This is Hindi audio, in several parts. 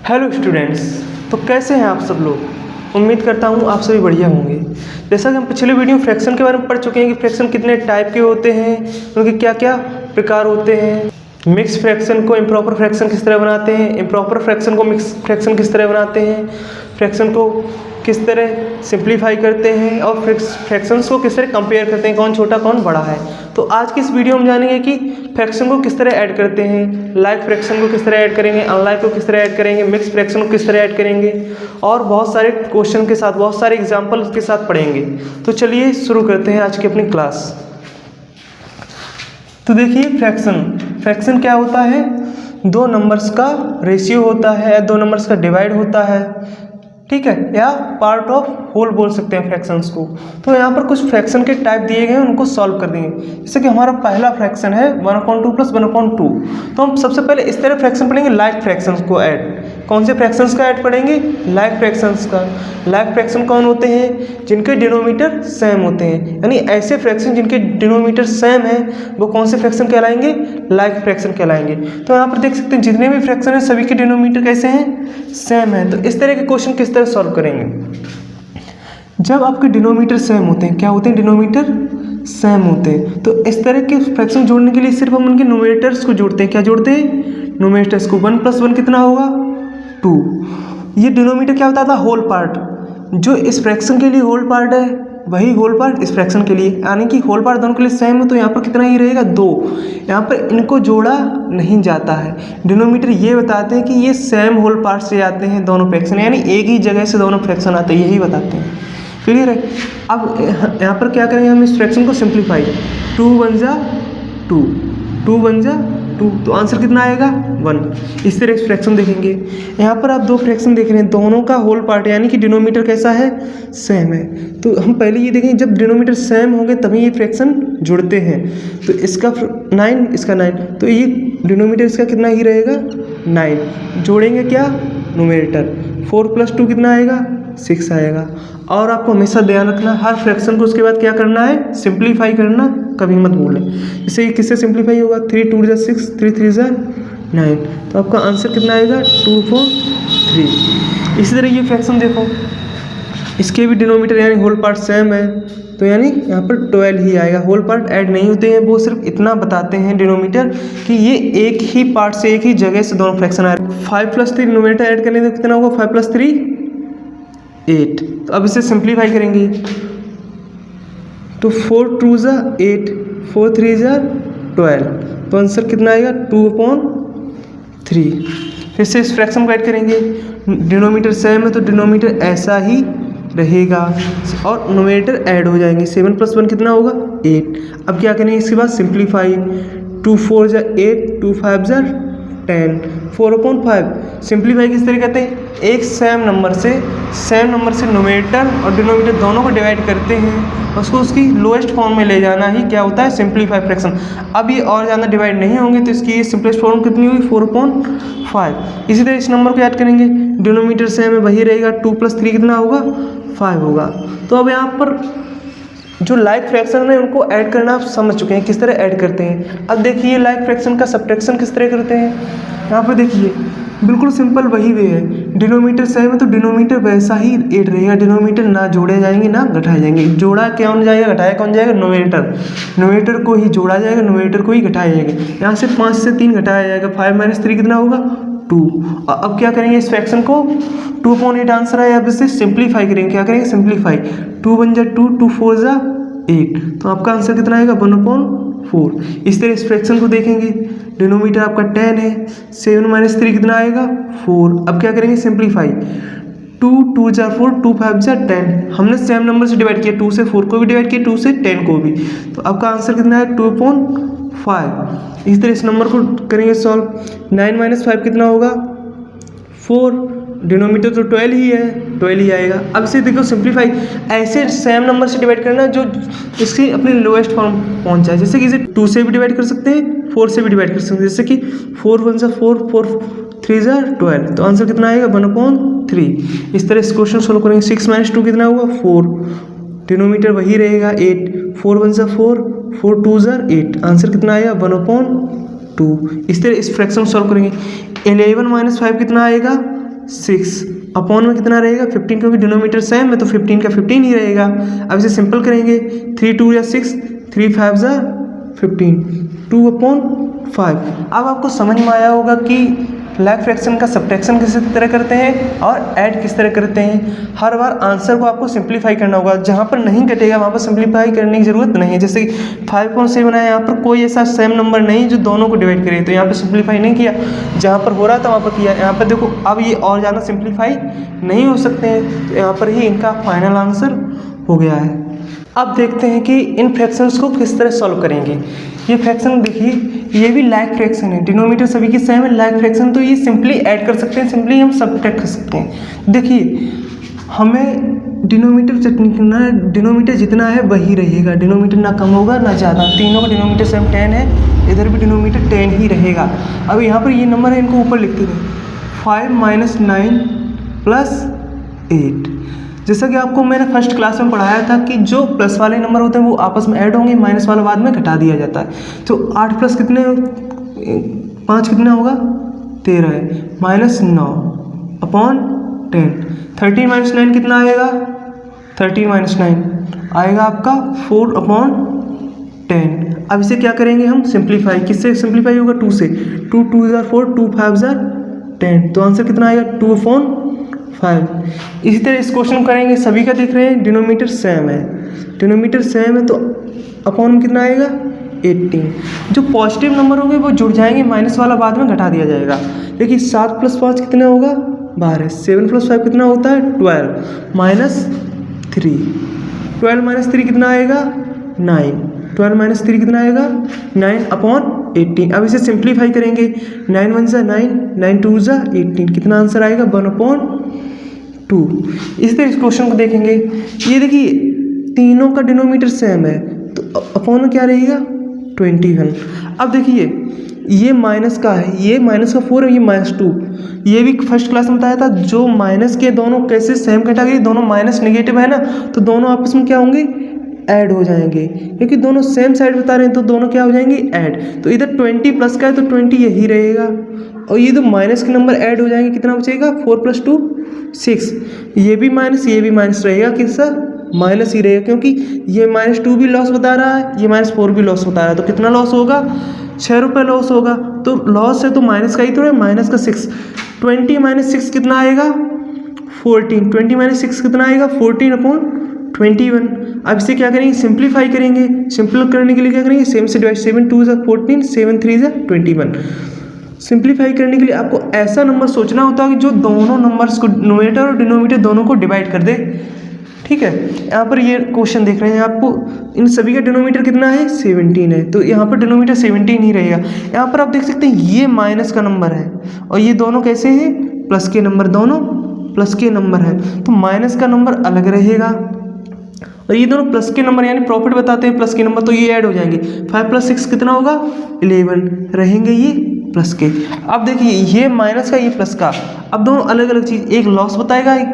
हेलो स्टूडेंट्स, तो कैसे हैं आप सब लोग। उम्मीद करता हूँ आप सभी बढ़िया होंगे। जैसा कि हम पिछले वीडियो फ्रैक्शन के बारे में पढ़ चुके हैं कि फ्रैक्शन कितने टाइप के होते हैं, उनके क्या क्या प्रकार होते हैं, मिक्स फ्रैक्शन को इम्प्रॉपर फ्रैक्शन किस तरह बनाते हैं, इम्प्रॉपर फ्रैक्शन को मिक्स फ्रैक्शन किस तरह बनाते हैं, फ्रैक्शन को किस तरह सिंप्लीफाई करते हैं और फ्रैक्शंस को किस तरह कंपेयर करते हैं, कौन छोटा कौन बड़ा है। तो आज की इस वीडियो में जानेंगे कि फ्रैक्शन को किस तरह ऐड करते हैं, लाइक फ्रैक्शन को किस तरह ऐड करेंगे, अनलाइक को किस तरह ऐड करेंगे, मिक्स फ्रैक्शन को किस तरह ऐड करेंगे और बहुत सारे क्वेश्चन के साथ, बहुत सारे एग्जाम्पल के साथ पढ़ेंगे। तो चलिए शुरू करते हैं आज की अपनी क्लास। तो देखिए फ्रैक्शन क्या होता है, दो नंबर्स का रेशियो होता है, दो नंबर्स का डिवाइड होता है, ठीक है, या पार्ट ऑफ होल बोल सकते हैं फ्रैक्शंस को। तो यहाँ पर कुछ फ्रैक्शन के टाइप दिए गए हैं, उनको सॉल्व कर देंगे। जैसे कि हमारा पहला फ्रैक्शन है 1/2 + 1/2। तो हम सबसे पहले इस तरह फ्रैक्शन पढ़ेंगे, लाइक फ्रैक्शंस को ऐड। कौन से फ्रैक्शंस का ऐड पढ़ेंगे? लाइक फ्रैक्शंस का। लाइक फ्रैक्शन कौन होते हैं? जिनके डिनोमीटर सेम होते हैं, यानी ऐसे फ्रैक्शन जिनके डिनोमीटर सेम है वो कौन से फ्रैक्शन कहलाएंगे? लाइक फ्रैक्शन कहलाएंगे। तो यहाँ पर देख सकते हैं जितने भी फ्रैक्शन हैं सभी के डिनोमीटर कैसे हैं? सेम है। तो इस तरह के क्वेश्चन किस तरह सॉल्व करेंगे? जब आपके डिनोमीटर सेम होते हैं, क्या होते हैं? डिनोमीटर सेम होते हैं। तो इस तरह के फ्रैक्शन जोड़ने के लिए सिर्फ हम उनके नोमिनेटर्स को जोड़ते हैं। क्या जोड़ते हैं? नोमिनेटर्स को। 1 + 1 कितना होगा? 2। ये डिनोमीटर क्या होता था? Whole part. जो इस फ्रैक्शन के लिए होल पार्ट है वही होल पार्ट इस फ्रैक्शन के लिए, यानी कि होल पार्ट दोनों के लिए सेम है। तो यहाँ पर कितना ही रहेगा? 2। यहाँ पर इनको जोड़ा नहीं जाता है। डिनोमीटर ये बताते हैं कि ये सेम होल पार्ट से आते हैं दोनों फ्रैक्शन, यानी एक ही जगह से दोनों फ्रैक्शन आते हैं, यही बताते हैं। क्लियर है? अब यहाँ पर क्या करेंगे हम? इस फ्रैक्शन को सिंप्लीफाई। 2 × 1 = 2, 2 × 1 = 2, तो आंसर कितना आएगा? 1। इस तरह फ्रैक्शन देखेंगे। यहाँ पर आप दो फ्रैक्शन देख रहे हैं, दोनों का होल पार्ट यानी कि डिनोमीटर कैसा है? सेम है। तो हम पहले ये देखेंगे जब डिनोमीटर सेम होंगे तभी ये फ्रैक्शन जुड़ते हैं। तो इसका 9, इसका 9, तो ये डिनोमीटर इसका कितना ही रहेगा? 9। जोड़ेंगे क्या? नोमिनेटर। 4 + 2 कितना आएगा? 6 आएगा। और आपको हमेशा ध्यान रखना हर फ्रैक्शन को उसके बाद क्या करना है? सिंप्लीफाई करना, कभी मत भूलें। इसे किससे सिंप्लीफाई होगा? 3 × 2 = 6, 3 × 3 = 9। तो आपका आंसर कितना आएगा? 2/3। इसी तरह ये फ्रैक्शन देखो, इसके भी डिनोमीटर यानी होल पार्ट सेम है, तो यानी यहाँ पर 12 ही आएगा। होल पार्ट ऐड नहीं होते हैं, वो सिर्फ इतना बताते हैं डिनोमीटर कि ये एक ही पार्ट से, एक ही जगह से दोनों फ्रैक्शन आ रहे हैं। 5 + 3 डिनोमीटर ऐड करने तो कितना होगा? 5 + 3 = 8। तो अब इसे सिंप्लीफाई करेंगे तो 4 × 2 = 8, 4 × 3 = 12। तो आंसर कितना आएगा? 2/3। फिर से इस फ्रैक्शन को ऐड करेंगे, डिनोमीटर सेम है तो डिनोमीटर ऐसा ही रहेगा और नोमिनेटर ऐड हो जाएंगे। 7 + 1 कितना होगा? 8। अब क्या करेंगे इसके बाद? सिंप्लीफाई। 2 × 4 = 8, 2 × 5 = 10, 4/5। सिंप्लीफाई किस तरह कहते हैं? एक सेम नंबर से नोमिनेटर और डिनोमीटर दोनों को डिवाइड करते हैं, उसको उसकी लोएस्ट फॉर्म में ले जाना ही क्या होता है? Simplify fraction. अब ये और ज़्यादा डिवाइड नहीं होंगे तो इसकी सिंपलेस्ट फॉर्म कितनी हुई? 4/5। इसी तरह इस नंबर को ऐड करेंगे, डिनोमीटर सेम है वही रहेगा। 2 + 3 कितना होगा? 5 होगा। तो अब यहाँ पर जो लाइक फ्रैक्शन है उनको ऐड करना आप समझ चुके हैं, किस तरह ऐड करते हैं। अब देखिए लाइक फ्रैक्शन का सब्ट्रैक्शन किस तरह करते हैं। यहाँ पर देखिए बिल्कुल सिंपल वही वे है, डिनोमीटर सेम है तो डिनोमीटर वैसा ही 8 रहेगा। डिनोमीटर ना जोड़े जाएंगे ना घटाए जाएंगे। जोड़ा कौन जाएगा? घटाया कौन जाएगा? नोमिनेटर को ही जोड़ा जाएगा, नोमिनेटर को ही घटाया जाएगा। यहाँ से 5 से 3 घटाया जाएगा, 5 - 3 कितना होगा? 2। अब क्या करेंगे? इस फ्रैक्शन को 2/8 आंसर है, अब इसे सिंप्लीफाई करेंगे। क्या करेंगे? सिंप्लीफाई। 2 × 1 = 2, 2 × 4 = 8। तो आपका आंसर कितना आएगा? 1/4। इस तरह इस फ्रैक्शन को देखेंगे, डिनोमीटर आपका 10 है, 7 - 3 कितना आएगा? 4। अब क्या करेंगे? सिंप्लीफाई। 2 × 2 = 4, 2 × 5 = 10। हमने सेम नंबर से डिवाइड किया, 2 से 4 को भी डिवाइड किया, 2 से 10 को भी। तो आपका आंसर कितना है? 2/5। इस तरह इस नंबर को करेंगे सॉल्व। 9 - 5 कितना होगा? 4। डिनोमीटर तो 12 ही है, 12 ही आएगा। अब इसे देखो सिंप्लीफाई, ऐसे सेम नंबर से डिवाइड करना जो इसकी अपनी लोएस्ट फॉर्म पहुंच जाए। जैसे कि इसे 2 से भी डिवाइड कर सकते हैं, 4 से भी डिवाइड कर सकते हैं। जैसे कि 4 × 1 = 4, 4 × 3 = 12। तो आंसर कितना आएगा? 1/3। इस तरह इस क्वेश्चन सोल्व करेंगे। 6 - 2 कितना होगा? 4। डिनोमीटर वही रहेगा 8, 4 × 1 = 4, 4 × 2 = 8। आंसर कितना आएगा? 1/2। इस तरह इस फ्रैक्शन सॉल्व करेंगे। 11 - 5 कितना आएगा? 6 अपॉन में कितना रहेगा 15, क्योंकि डिनोमीटर सेम है तो 15 का 15 ही रहेगा। अब इसे सिंपल करेंगे, 3 2 या 6, 3 5 जा 15, 2/5। अब आपको समझ में आया होगा कि लाइक फ्रैक्शन का सब्ट्रैक्शन किस तरह करते हैं और ऐड किस तरह करते हैं। हर बार आंसर को आपको सिंप्लीफाई करना होगा, जहाँ पर नहीं कटेगा वहाँ पर सिंप्लीफाई करने की ज़रूरत नहीं है। जैसे कि 5.7 है, यहाँ पर कोई ऐसा सेम नंबर नहीं जो दोनों को डिवाइड करे, तो यहाँ पर सिंप्लीफाई नहीं किया, जहाँ पर हो रहा था वहाँ पर किया। यहाँ पर देखो अब ये और ज़्यादा सिंप्लीफाई नहीं हो सकते हैं, तो यहाँ पर ही इनका फाइनल आंसर हो गया है। अब देखते हैं कि इन फ्रैक्शंस को किस तरह सॉल्व करेंगे। ये फ्रैक्शन देखिए, ये भी लाइक फ्रैक्शन है, डिनोमीटर सभी के सेम है, लाइक फ्रैक्शन, तो ये सिंपली ऐड कर सकते हैं, सिंपली हम सब्ट्रैक्ट कर सकते हैं। देखिए हमें डिनोमीटर करना है, डिनोमीटर जितना है वही रहेगा, डिनोमीटर ना कम होगा ना ज़्यादा। तीनों का डिनोमीटर सेम 10 है, इधर भी डिनोमीटर 10 ही रहेगा। अब यहाँ पर ये नंबर है, इनको ऊपर लिखते हैं 5 - 9 + 8। जैसा कि आपको मैंने फर्स्ट क्लास में पढ़ाया था कि जो प्लस वाले नंबर होते हैं वो आपस में ऐड होंगे, माइनस वाला बाद में घटा दिया जाता है। तो 8 प्लस कितने 5 कितना होगा 13 है, -9 अपॉन 10। 13 - 9 कितना आएगा, 13 - 9 आएगा आपका 4/10। अब इसे क्या करेंगे हम सिंप्लीफाई, किससे सिंप्लीफाई होगा 2 से, 2 2 = 4, 2 5 = 10, तो आंसर कितना आएगा 2/5। इसी तरह इस क्वेश्चन करेंगे, सभी का देख रहे हैं डिनोमीटर सेम है, डिनोमीटर सेम है तो अपॉन में कितना आएगा 18। जो पॉजिटिव नंबर होंगे वो जुड़ जाएंगे, माइनस वाला बाद में घटा दिया जाएगा। देखिए 7 + 5 कितना होगा 12, 7 + 5 कितना होता है 12, -3, 12 - 3 कितना आएगा 9, 12 - 3 कितना आएगा 9/18। अब इसे सिंप्लीफाई करेंगे, 9 1 = 9, 9 2 = 18, कितना आंसर आएगा 1/2। इसी तरह इस क्वेश्चन को देखेंगे, ये देखिए तीनों का डिनोमीटर सेम है तो अपॉन में क्या रहेगा 21। अब देखिए ये माइनस का है, ये -4 है, ये -2। ये भी फर्स्ट क्लास में बताया था, जो माइनस के दोनों कैसे सेम कैटेगरी, दोनों माइनस नेगेटिव है ना, तो दोनों आपस में क्या होंगे ऐड हो जाएंगे, क्योंकि दोनों सेम साइड बता रहे हैं तो दोनों क्या हो जाएंगे ऐड। तो इधर 20 प्लस का है तो 20 यही रहेगा, और ये तो माइनस के नंबर ऐड हो जाएंगे, कितना बचेगा 4 + 2 6। ये भी माइनस रहेगा, किसका माइनस ही रहेगा, क्योंकि ये -2 भी लॉस बता रहा है, ये -4 भी लॉस बता रहा है, तो कितना लॉस होगा 6 रुपये लॉस होगा। तो लॉस है तो माइनस का ही तो है, माइनस का 6, 20 - 6 कितना आएगा 14, 20 - 6 कितना आएगा 14/21। अब इसे क्या करेंगे सिंप्लीफाई करेंगे, सिंपल करने के लिए क्या करेंगे 7 से डिवाइड, 7 2 = 14, 7 3 = 21। सिंप्लीफाई करने के लिए आपको ऐसा नंबर सोचना होता है कि जो दोनों नंबर्स को न्यूमरेटर और डिनोमिनेटर दोनों को डिवाइड कर दे। ठीक है, यहाँ पर ये क्वेश्चन देख रहे हैं आपको, इन सभी का डिनोमीटर कितना है 17 है, तो यहाँ पर डिनोमीटर 17 ही रहेगा। यहाँ पर आप देख सकते हैं ये माइनस का नंबर है और ये दोनों कैसे हैं प्लस के नंबर, दोनों प्लस के नंबर है, तो माइनस का नंबर अलग रहेगा और ये दोनों प्लस के नंबर यानी प्रॉफिट बताते हैं प्लस के नंबर, तो ये ऐड हो जाएंगे। 5 + 6 कितना होगा 11 रहेंगे ये प्लस के। अब देखिए ये माइनस का ये प्लस का, अब दोनों अलग अलग चीज़, एक लॉस बताएगा एक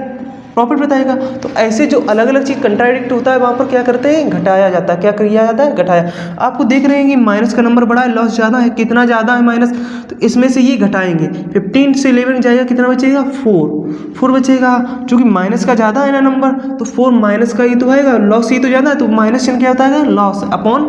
प्रॉफिट बताएगा, तो ऐसे जो अलग अलग चीज़ कंट्राडिक्ट होता है वहाँ पर क्या करते हैं घटाया जाता है। क्या किया जाता है घटाया। आपको देख रहे हैं कि माइनस का नंबर बड़ा है, लॉस ज़्यादा है, कितना ज़्यादा है माइनस, तो इसमें से ये घटाएंगे। 15 से 11 जाएगा, कितना बचेगा 4 बचेगा, चूँकि माइनस का ज़्यादा है ना नंबर, तो 4 माइनस का ही तो आएगा, लॉस ही तो ज़्यादा है, तो माइनस क्या होता है लॉस अपॉन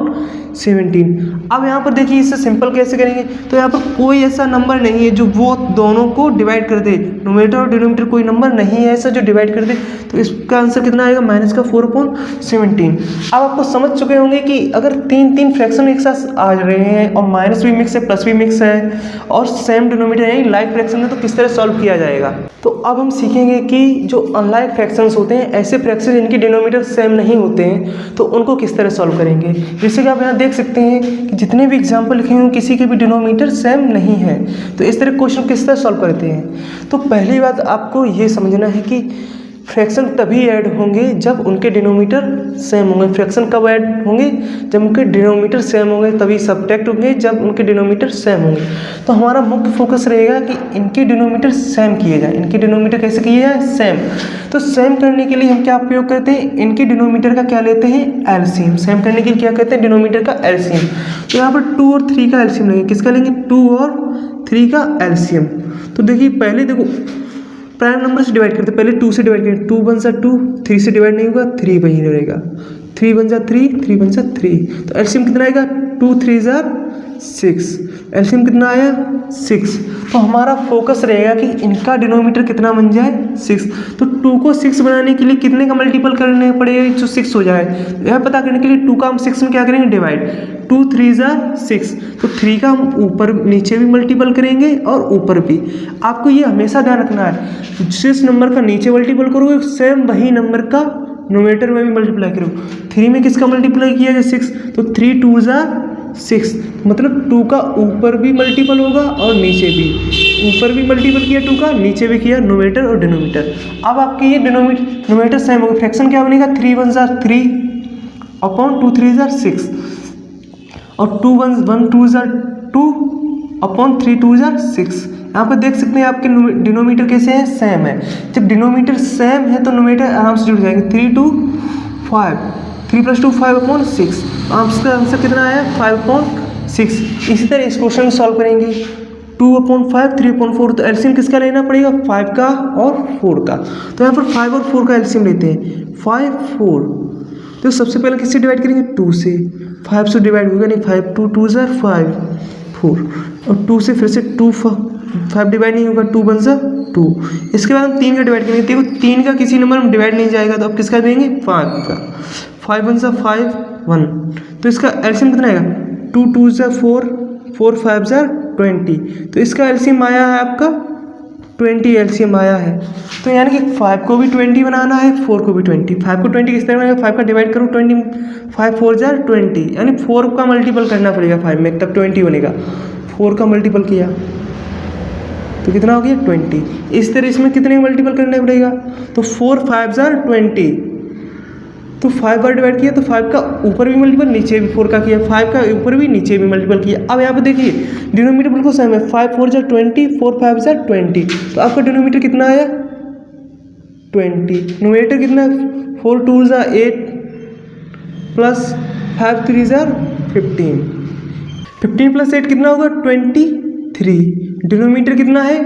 17। अब यहाँ पर देखिए इससे सिंपल कैसे करेंगे, तो यहाँ पर कोई ऐसा नंबर नहीं है जो वो दोनों को डिवाइड कर दे, न्यूमरेटर और डिनोमिनेटर कोई नंबर नहीं है ऐसा जो डिवाइड कर दे, तो इसका आंसर कितना आएगा -4/17। अब आपको समझ चुके होंगे कि अगर तीन फ्रैक्शन एक साथ आ रहे हैं और माइनस भी मिक्स है प्लस भी मिक्स है और सेम डिनोमिनेटर यानी लाइक फ्रैक्शन है, तो किस तरह सॉल्व किया जाएगा। तो अब हम सीखेंगे कि जो अनलाइक फ्रैक्शंस होते हैं, ऐसे फ्रैक्शन जिनके डिनोमिनेटर सेम नहीं होते हैं, तो उनको किस तरह सॉल्व करेंगे। जैसे कि आप यहाँ देख सकते हैं कि जितने भी एग्जाम्पल लिखे हैं किसी के भी डिनोमिनेटर सेम नहीं है, तो इस तरह क्वेश्चन किस तरह सॉल्व करते हैं। तो पहली बात आपको ये समझना है कि फ्रैक्शन तभी ऐड होंगे जब उनके डिनोमिनेटर सेम होंगे। फ्रैक्शन कब ऐड होंगे जब उनके डिनोमिनेटर सेम होंगे, तभी सब्ट्रैक्ट होंगे जब उनके डिनोमिनेटर सेम होंगे। तो हमारा मुख्य फोकस रहेगा कि इनके डिनोमिनेटर सेम किए जाए। इनके डिनोमिनेटर कैसे किए जाए सेम। तो सेम करने के लिए हम क्या उपयोग करते हैं, इनके डिनोमिनेटर का क्या लेते हैं एलसीएम। सेम करने के लिए क्या कहते हैं डिनोमिनेटर का एलसीएम। तो यहाँ पर 2 और 3 का एलसीएम लेंगे। किसका लेंगे 2 और 3 का एलसीएम। तो देखिए पहले देखो प्राइम नंबर से डिवाइड करते, पहले 2 से डिवाइड करें, 2 वन सा 2, 3 से डिवाइड नहीं होगा, 3 वही रहेगा, 3 वन सा 3, 3 वन सा 3, तो एलसीएम कितना आएगा, 2 3 जार 6, एलसीएम कितना आया 6। तो हमारा फोकस रहेगा कि इनका डिनोमीटर कितना बन जाए 6। तो 2 को 6 बनाने के लिए कितने का मल्टीपल करने पड़ेगा जो 6 हो जाए, यह पता करने के लिए 2 का हम 6 में क्या करेंगे डिवाइड, 2 3 जार 6, तो 3 का हम ऊपर नीचे भी मल्टीपल करेंगे और ऊपर भी। आपको ये हमेशा ध्यान रखना है, जिस नंबर का नीचे मल्टीपल करोगे सेम वही नंबर का नोमेटर में भी मल्टीप्लाई करो। 3 में किसका मल्टीप्लाई किया जाए 6, तो 3 2 जार 6, मतलब 2 का ऊपर भी मल्टीपल होगा और नीचे भी, ऊपर भी मल्टीपल किया 2 का, नीचे भी किया, नोमेटर और डिनोमीटर। अब आपके ये नोमेटर सेम होगा, फ्रैक्शन क्या बनेगा, 3 1 जार 3 अपॉन 2 3 जार 6, और 2 1 2 जार 2 अपॉन 3 2 जार 6। यहाँ पर देख सकते हैं आपके डिनोमीटर कैसे हैं, सेम है। जब डिनोमीटर सेम है तो नोमेटर आराम से जुड़ जाएंगे, 3 2 5, 3 + 2 5 अपॉन 6, आपका आंसर कितना आया 5/6। इसी तरह इस क्वेश्चन को सॉल्व करेंगे, 2/5 3/4, तो एलसीएम किसका लेना पड़ेगा 5 का और 4 का। तो यहाँ पर 5 और 4 का एलसीएम लेते हैं, 5 4, तो सबसे पहले किससे डिवाइड करेंगे 2 से, 5 से डिवाइड होगा नहीं, 5 2 2 जार 5 4, और 2 से फिर से 2 5 डिवाइड नहीं होगा, 2 1 सा 2, इसके बाद हम 3 का डिवाइड करेंगे, देखो 3 का किसी नंबर में डिवाइड नहीं जाएगा तो अब किसका देंगे 5 का, 5 1 सा 5 1, तो इसका एलसीएम कितना आएगा 2 2 सा 4 4 5 सा 20, तो इसका एलसीएम आया है आपका 20 एलसीएम आया है। तो यानी कि 5 को भी 20 बनाना है, 4 को भी 20, 5 को 20 किस तरह बनेगा, 5 का डिवाइड करो 20, 5 4 जार 20, यानी 4 का मल्टीपल करना पड़ेगा 5 में, तब 20 बनेगा, 4 का मल्टीपल किया तो कितना हो गया 20। इस तरह इसमें कितने मल्टीपल करना पड़ेगा, तो 4 5 जार 20, तो 5 बार डिवाइड किया तो 5 का ऊपर भी मल्टीपल नीचे भी 4 का किया, 5 का ऊपर भी नीचे भी मल्टीपल किया। अब यहाँ पे देखिए डिनोमीटर बिल्कुल सेम है, 5 4 जार 20, 4 5 जार 20, तो आपका डिनोमीटर कितना आया 20, नोमिनेटर कितना 4 2 जार 8 प्लस 5 3 जार 15, 15 प्लस 8 कितना होगा 23, डिनोमीटर कितना है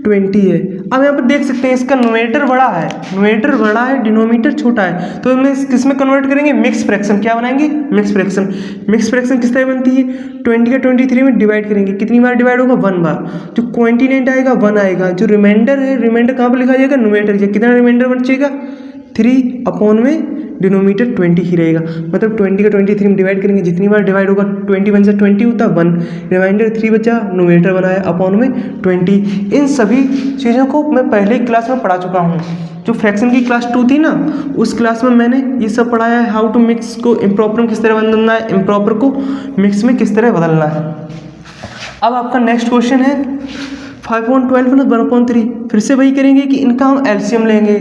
20 है। अब यहाँ पर देख सकते हैं इसका नोमिनेटर बड़ा है, डिनोमीटर छोटा है, तो हम किस में कन्वर्ट करेंगे, मिक्स फ्रैक्शन। क्या बनाएंगे मिक्स फ्रैक्शन किस तरह बनती है, 20 का 23 में डिवाइड करेंगे, कितनी बार डिवाइड होगा 1 बार, जो क्वांटिनेंट आएगा 1 आएगा, जो रिमाइंडर है रिमाइंडर कहाँ पर लिखा जाएगा नोमिनेटर, कितना रिमाइंडर बचेगा 3 अपॉन में डिनोमीटर 20 ही रहेगा, मतलब 20 का 23 में डिवाइड करेंगे, जितनी बार डिवाइड होगा 20 1 से 20 होता है 1, रिमाइंडर 3 बचा, नोमिनेटर बनाया अपॉन में 20। इन सभी चीज़ों को मैं पहले ही क्लास में पढ़ा चुका हूँ, जो फ्रैक्शन की क्लास 2 थी ना उस क्लास में मैंने ये सब पढ़ाया है, हाउ टू मिक्स को इम्प्रॉपर में किस तरह बदलना है, इम्प्रॉपर को मिक्स में किस तरह बदलना है। अब आपका नेक्स्ट क्वेश्चन है 5/12 + 1/3, फिर से वही करेंगे कि इनका हम एलसीएम लेंगे,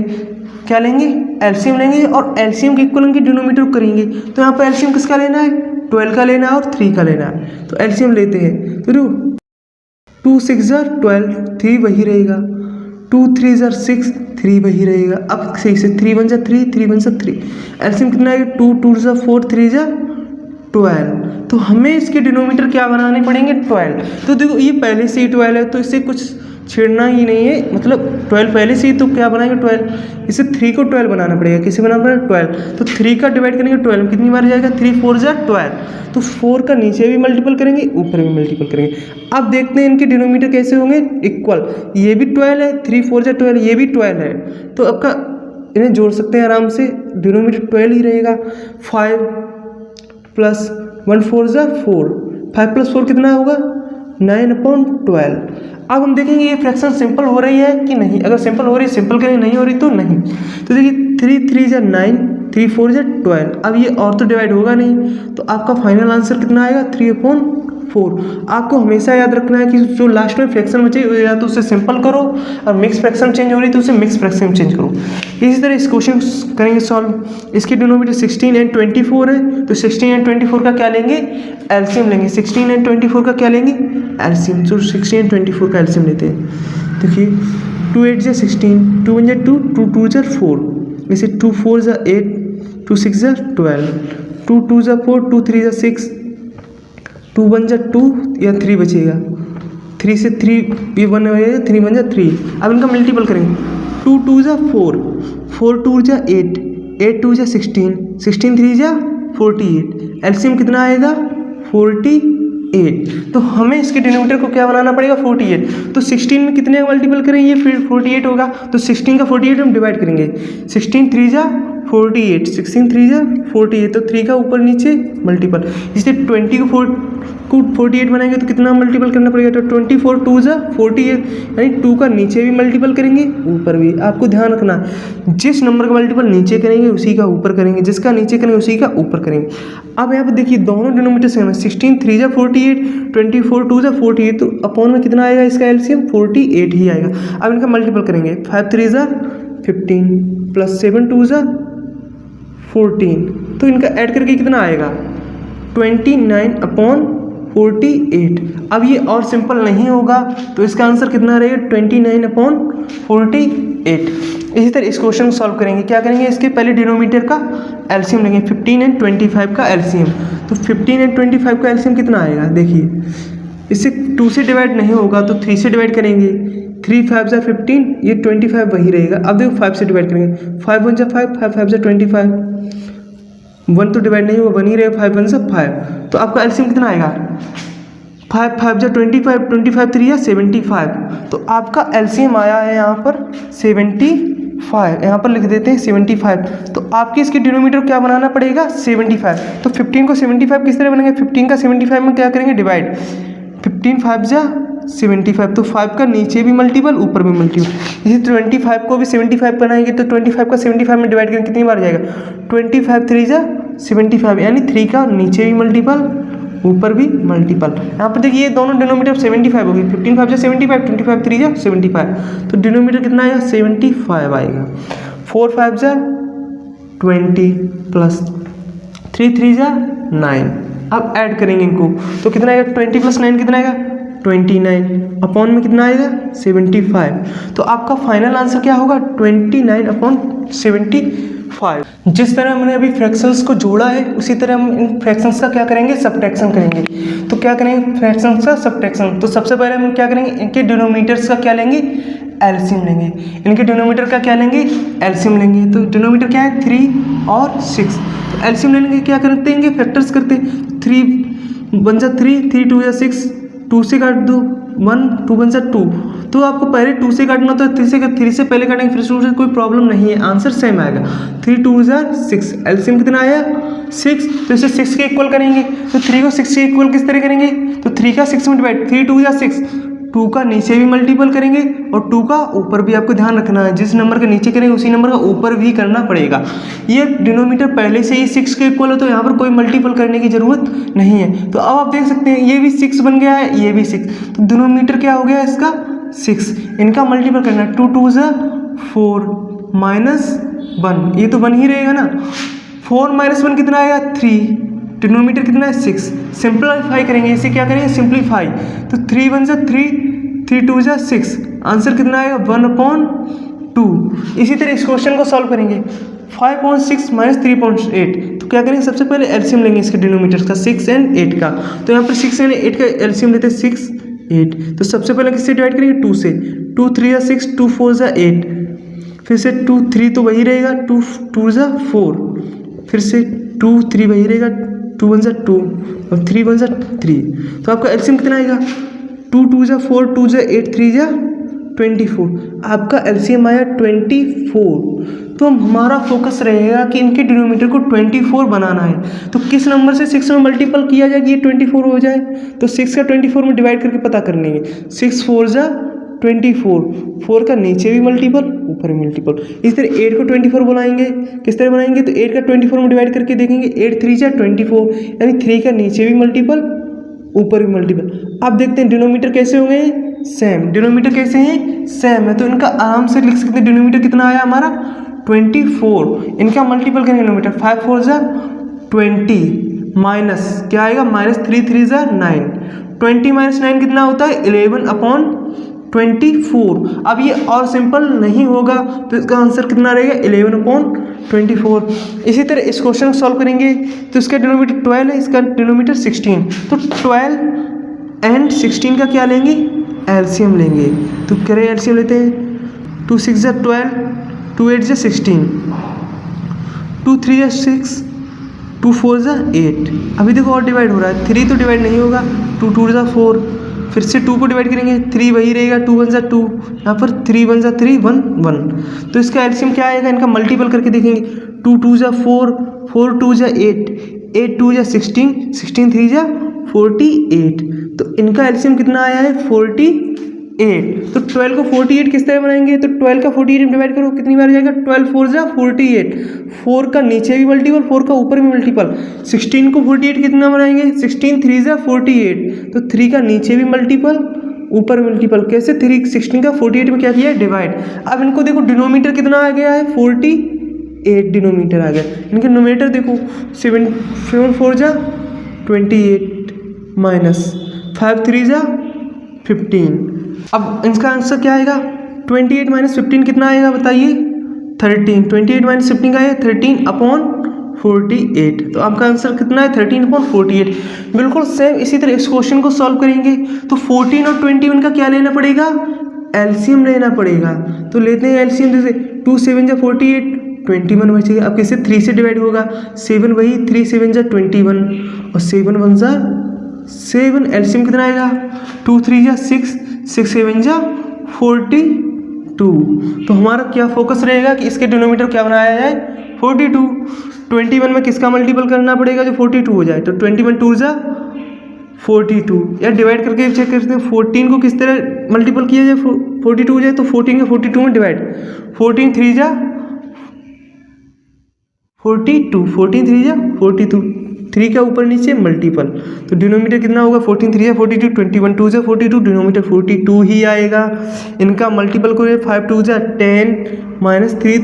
क्या लेंगे एलसीएम लेंगे, और एलसीएम के इक्वल के डिनोमीटर करेंगे। तो यहाँ पर एलसीएम किसका लेना है 12 का लेना है और 3 का लेना है, तो एलसीएम लेते हैं, तो 2 6 जार 12, 3 वही रहेगा, 2 3 जार 6, 3 वही रहेगा। अब सही से 3 1 जार 3, 3 1 जार 3, एलसीएम कितना आएगा 2 2 जार 4, 3 जार 12, तो हमें इसके डिनोमीटर क्या बनाने पड़ेंगे 12। तो देखो ये पहले से ही 12 है तो इससे कुछ छेड़ना ही नहीं है, मतलब 12 पहले से ही, तो क्या बनाएंगे 12, इसे 3 को 12 बनाना पड़ेगा, किसे बनाना पड़ेगा 12, तो 3 का डिवाइड करेंगे 12 में कितनी बार जाएगा 3 4 जार 12, तो 4 का नीचे भी मल्टीपल करेंगे ऊपर भी मल्टीपल करेंगे। अब देखते हैं इनके डिनोमीटर कैसे होंगे इक्वल, ये भी 12 है, 3 4 जार 12, ये भी 12 है, तो आपका इन्हें जोड़ सकते हैं आराम से, डिनोमीटर 12 ही रहेगा। 5 + 1 4 जार 4, 5 + 4 कितना होगा 9/12। अब हम देखेंगे ये फ्रैक्शन सिंपल हो रही है कि नहीं, अगर सिंपल हो रही है सिंपल करेंगे, नहीं हो रही तो नहीं। तो देखिए 3 3 जार 9, 3 4 जार 12, अब ये और तो डिवाइड होगा नहीं, तो आपका फाइनल आंसर कितना आएगा 3/4। आपको हमेशा याद रखना है कि जो लास्ट में फ्रैक्शन बचे या तो उसे सिंपल करो, और मिक्स फ्रैक्शन चेंज हो रही तो उसे मिक्स फ्रैक्शन चेंज करो। इसी तरह इस क्वेश्चन करेंगे सॉल्व। इसके डिनोमीटर 16 और 24 है, तो 16 और 24 का क्या लेंगे एलसीएम लेंगे, 16 और 24 का क्या लेंगे एलसीएम, तो 16 और 24 का एलसीएम लेते हैं। देखिए 2 8 जार 16, 2 1 जार 2, 2 2 जार 4, वैसे 2 4 jar 8, 2 6 jar 12, 2 2 jar 4, 2 3 jar 6, 2 1 jar 2 या 3 बचेगा, 3 से 3 ये 1 हो जाएगा, 3 1 जा 3। अब इनका मल्टीपल करेंगे, 2 2 जा 4, 4 2 जा 8, 8 2 जा 16, 16 3 जा 48। एलसीएम कितना आएगा 48। तो हमें इसके डिनोमिनेटर को क्या बनाना पड़ेगा 48। तो 16 में कितने का मल्टीपल करेंगे फिर 48 होगा, तो 16 का 48 हम डिवाइड करेंगे, 16 3 जा 48, 16 3 जा 48, तो 3 का ऊपर नीचे मल्टीपल। इसलिए 20 को 48 बनाएंगे तो कितना मल्टीपल करना पड़ेगा, तो 24 2 जा 48, यानी 2 का नीचे भी मल्टीपल करेंगे ऊपर भी। आपको ध्यान रखना जिस नंबर का मल्टीपल नीचे करेंगे उसी का ऊपर करेंगे, जिसका नीचे करेंगे उसी का ऊपर करेंगे। अब यहाँ पर देखिए दोनों डिनोमिनेटर सेम है, 16 3 जा 48, 24 2 जा 48, तो अपॉन में कितना आएगा इसका एलसीएम 48 ही आएगा। अब इनका मल्टीपल करेंगे, 5 3 जा 15 प्लस 7 2 जा 14, तो इनका ऐड करके कितना आएगा 29/48। अब ये और सिंपल नहीं होगा तो इसका आंसर कितना रहेगा 29/48। इसी तरह इस क्वेश्चन को सॉल्व करेंगे, क्या करेंगे इसके पहले डिनोमिनेटर का एलसीएम लेंगे, 15 और 25 का एलसीएम। तो 15 और 25 का एलसीएम कितना आएगा, देखिए इससे 2 से डिवाइड नहीं होगा तो 3 से डिवाइड करेंगे, 3 5 जा 15, ये 25 वही रहेगा। अब देखो 5 से डिवाइड करेंगे, 5 1 जा 5, 5 5 जा 25, 1 तो डिवाइड नहीं होगा 1 ही रहेगा, 5 1 जा 5, तो आपका एलसीएम कितना आएगा 5 5 जा 25, 25 3 या 75, तो आपका एलसीएम आया है यहाँ पर 75, यहाँ पर लिख देते हैं 75। तो आपके इसके डिनोमिनेटर क्या बनाना पड़ेगा 75। तो 15 को 75 किस तरह बनेंगे, 15 का 75 में क्या करेंगे डिवाइड, 15 5 जा 75, तो 5 का नीचे भी मल्टीपल ऊपर भी मल्टीपल। इसी 25 को भी 75 बनाएंगे तो 25 का 75 में डिवाइड करेंगे कितनी बार जाएगा, 25 3 जा 75, यानी 3 का नीचे भी मल्टीपल ऊपर भी मल्टीपल। यहाँ पर देखिए ये दोनों डिनोमिनेटर 75 होगी, 15 5 जा 75, 25 3 जा 75, तो डिनोमिनेटर कितना आएगा 75 आएगा। 4 5 जा 20 प्लस 3 3 जा 9। अब ऐड करेंगे इनको तो कितना आएगा 20 प्लस 9 कितना आएगा 29, अपॉन में कितना आएगा 75। तो आपका फाइनल आंसर क्या होगा 29/75। जिस तरह हमने अभी फ्रैक्शंस को जोड़ा है उसी तरह हम इन फ्रैक्शंस का क्या करेंगे सब्ट्रैक्शन करेंगे। तो क्या करेंगे फ्रैक्शंस का सब्ट्रैक्शन, तो सबसे पहले हम क्या करेंगे इनके डिनोमिनेटर्स का क्या लेंगे एलसीएम लेंगे, इनके डिनोमिनेटर का क्या लेंगे एलसीएम लेंगे। तो डिनोमिनेटर क्या है 3 और 6, तो एलसीएम लेने के क्या करते हैं फैक्टर्स करते हैं, 3 1 जा 3, 3 2 जा 6, 2 से काट दो 1, 2 1 जा 2, तो आपको पहले 2 से काटना होता है, 3 से पहले काटेंगे फिर 2 से, कोई प्रॉब्लम नहीं है, आंसर सेम आएगा। 3 2 जा 6, एलसीएम कितना आया 6, तो इसे 6 के इक्वल करेंगे, तो 3 को 6 के इक्वल किस तरह करेंगे, तो 3 का 6 में डिवाइड, 3 2 जा 6, 2 का नीचे भी मल्टीपल करेंगे और 2 का ऊपर भी। आपको ध्यान रखना है जिस नंबर के नीचे करेंगे उसी नंबर का ऊपर भी करना पड़ेगा। ये डिनोमिनेटर पहले से ही 6 के इक्वल है तो यहाँ पर कोई मल्टीपल करने की जरूरत नहीं है। तो अब आप देख सकते हैं ये भी 6 बन गया है, ये भी 6, तो डिनोमिनेटर क्या हो गया इसका 6, इनका मल्टीपल करना है, 2 2 जा 4 -1, ये तो 1 ही रहेगा ना, 4 - 1 कितना आएगा 3, डिनोमिनेटर कितना है 6, सिंप्लीफाई करेंगे, इसे क्या करेंगे सिंप्लीफाई, तो 3 1 जा 3, 3 2 जा 6, आंसर कितना आएगा 1/2। इसी तरह इस क्वेश्चन को सॉल्व करेंगे, 5/6 - 3/8, तो क्या करेंगे सबसे पहले एलसीएम लेंगे इसके डिनोमिनेटर्स का 6 और 8 का। तो यहाँ पर 6 और 8 का एलसीएम लेते हैं 6 8, तो सबसे पहले किससे डिवाइड करेंगे 2 से, 2 3 जा 6, 2 4 जा 8, फिर से 2 3 तो वही रहेगा, 2 2 जा 4, फिर से 2 3 वही रहेगा, 2 1 जा 2 और 3 1 जा 3, तो आपका एलसीएम कितना आएगा 2 2 जा 4, 2 जा 8, 3 जा 24, आपका एलसीएम आया 24। तो हमारा फोकस रहेगा कि इनके डिनोमिनेटर को 24 बनाना है, तो किस नंबर से 6 में मल्टीपल किया जाए कि ये 24 हो जाए, तो 6 का 24 में डिवाइड करके पता कर लेंगे, 6 4 जा 24, 4 का नीचे भी मल्टीपल ऊपर भी मल्टीपल। इस तरह 8 को 24 बनाएंगे, किस तरह बनाएंगे, तो 8 का 24 में डिवाइड करके देखेंगे, 8 3 जा 24, यानी 3 का नीचे भी मल्टीपल ऊपर भी मल्टीपल। अब देखते हैं डिनोमिनेटर कैसे होंगे सेम, डिनोमिनेटर कैसे हैं सेम है, तो इनका आराम से लिख सकते हैं। डिनोमिनेटर कितना आया हमारा 24, इनका मल्टीपल करेंगे डिनोमिनेटर, 5 4 जा 20 माइनस क्या आएगा -3 3 जा 9, 20 - 9 कितना होता है 11/24। अब ये और सिंपल नहीं होगा तो इसका आंसर कितना रहेगा 11/24। इसी तरह इस क्वेश्चन को सॉल्व करेंगे तो इसका डिनोमिनेटर 12 है, इसका डिनोमिनेटर 16, तो 12 और 16 का क्या लेंगे एलसीएम लेंगे। तो कह रहे हैं एलसीएम लेते हैं। 2 6 = 12, 2 8 = 16, 2 3 = 6, 2 4 = 8। अभी देखो और डिवाइड हो रहा है, 3 तो डिवाइड नहीं होगा, 2 2 = 4, फिर से 2 को डिवाइड करेंगे, 3 वही रहेगा, 2 1 = 2, यहाँ पर 3 1 = 3, 1 1। तो इसका एलसीएम क्या आएगा, इनका मल्टीपल करके देखेंगे। 2 2 = 4, 4 2 = 8, 8 2 = 16, 16 3 = 48। तो इनका एलसीएम कितना आया है, 48। तो 12 को 48 किस तरह बनाएंगे, तो 12 का 48 में डिवाइड करो, कितनी बार जाएगा, 12 4 = 48, 4 का नीचे भी मल्टीपल, 4 का ऊपर भी मल्टीपल। 16 को 48 कितना बनाएंगे, 16 3 = 48, तो 3 का नीचे भी मल्टीपल, ऊपर मल्टीपल। कैसे, 3 16 का 48 में क्या किया है, डिवाइड। अब इनको देखो डिनोमीटर कितना आ गया है, 48 डिनोमीटर आ गया। इनके नोमीटर देखो, 7 4 = 28 माइनस 5 3 = 15। अब इसका आंसर क्या आएगा, 28 - 15 कितना आएगा बताइए, 13। 28 - 15 का है 13/48। तो आपका आंसर कितना है, 13/48। बिल्कुल सेम इसी तरह इस क्वेश्चन को सॉल्व करेंगे। तो 14 और 21 का क्या लेना पड़ेगा, एलसीएम लेना पड़ेगा। तो लेते हैं एलसीएम, जैसे 2 7 = 48, 21 बचेगा। अब कैसे, 3 से डिवाइड होगा, 7 वही, 3 7 = 21 और 7 1 = 7। एलसीएम कितना आएगा, 2 3 = 6, 6 7 = 42। तो हमारा क्या फोकस रहेगा कि इसके डिनोमीटर क्या बनाया जाए, 42। 21 में किसका मल्टीपल करना पड़ेगा जो 42 हो जाए, तो 21 2 = 42। या डिवाइड करके चेक करते हैं, 14 को किस तरह मल्टीपल किया जाए 42 हो जाए, तो 14 को 42 में डिवाइड, 14 3 = 42, 14 3 = 42, 3 का ऊपर नीचे मल्टीपल। तो डिनोमीटर कितना होगा, 14 3 = 42, 21 2 = 42, डिनोमीटर 42 ही आएगा। इनका मल्टीपल को 5 2 = 10 - 3 3 =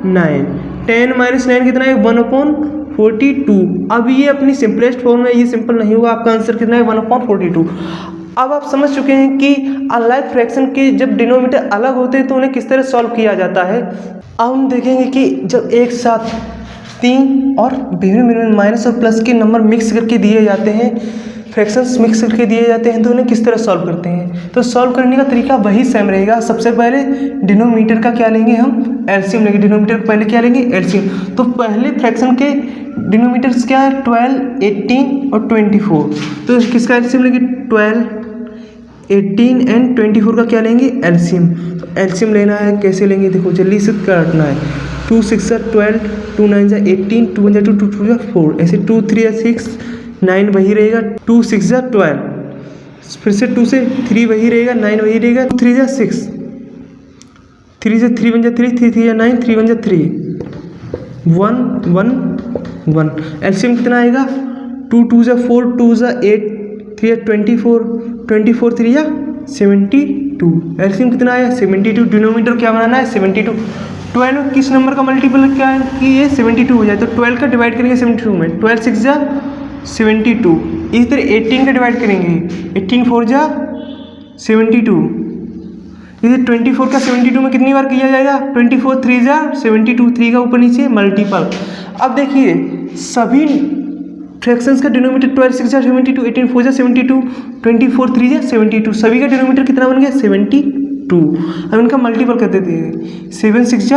9, 10 - 9 कितना है, 1/42। अब ये अपनी सिंपलेस्ट फॉर्म में, ये सिंपल नहीं होगा, आपका आंसर कितना है, 1/42। अब आप समझ चुके हैं कि अनलाइक फ्रैक्शन के जब डिनोमीटर अलग होते हैं तो उन्हें किस तरह सॉल्व किया जाता है। अब हम देखेंगे कि जब एक साथ 3 और भिन्न माइनस और प्लस के नंबर मिक्स करके दिए जाते हैं, फ्रैक्शंस मिक्स करके दिए जाते हैं, तो उन्हें किस तरह सॉल्व करते हैं। तो सॉल्व करने का तरीका वही सेम रहेगा। सबसे पहले डिनोमीटर का क्या लेंगे, हम एलसीएम लेंगे। डिनोमीटर पहले क्या लेंगे, एलसीएम। तो पहले फ्रैक्शन के डिनोमीटर्स क्या है, 12 18 और 24। तो किसका एलसीएम लेंगे, 12 18 एंड 24 का क्या लेंगे, एलसीएम। तो एलसीएम लेना है, कैसे लेंगे, देखो जल्दी से काटना है। 2 6 = 12, 2 9 = 18, 2 1 = 2, 2 2 = 4, ऐसे 2 3 = 6, 9 वही रहेगा, 2 6 = 12, फिर से 2 से 3 वही रहेगा, 9 वही रहेगा, 2 3 = 6, 3 से 3 1 = 3, 3 3 = 9, 3 1 = 3, 1 1 1। एलसीएम कितना आएगा, 2 2 = 4, 2 = 8, 3 = 24, 24 3 = 72। एलसीएम कितना आया, 72। डिनोमीटर क्या बनाना है, 72। 12 किस नंबर का मल्टीपल क्या है कि ये 72 हो जाए, तो 12 का डिवाइड करेंगे 72 में, 12 6 = 72। इसी तरह 18 का डिवाइड करेंगे, 18 4 = 72। इसे 24 का 72 में कितनी बार किया जाएगा, 24 3 = 72, 3 का ऊपर नीचे मल्टीपल। अब देखिए सभी फ्रैक्शंस का डिनोमीटर 12 6 = 72, 18 4 = 72, 24 3 = 72, सभी का डिनोमीटर कितना बन गया, 72। अब इनका मल्टीपल कर देते हैं, 7 6 =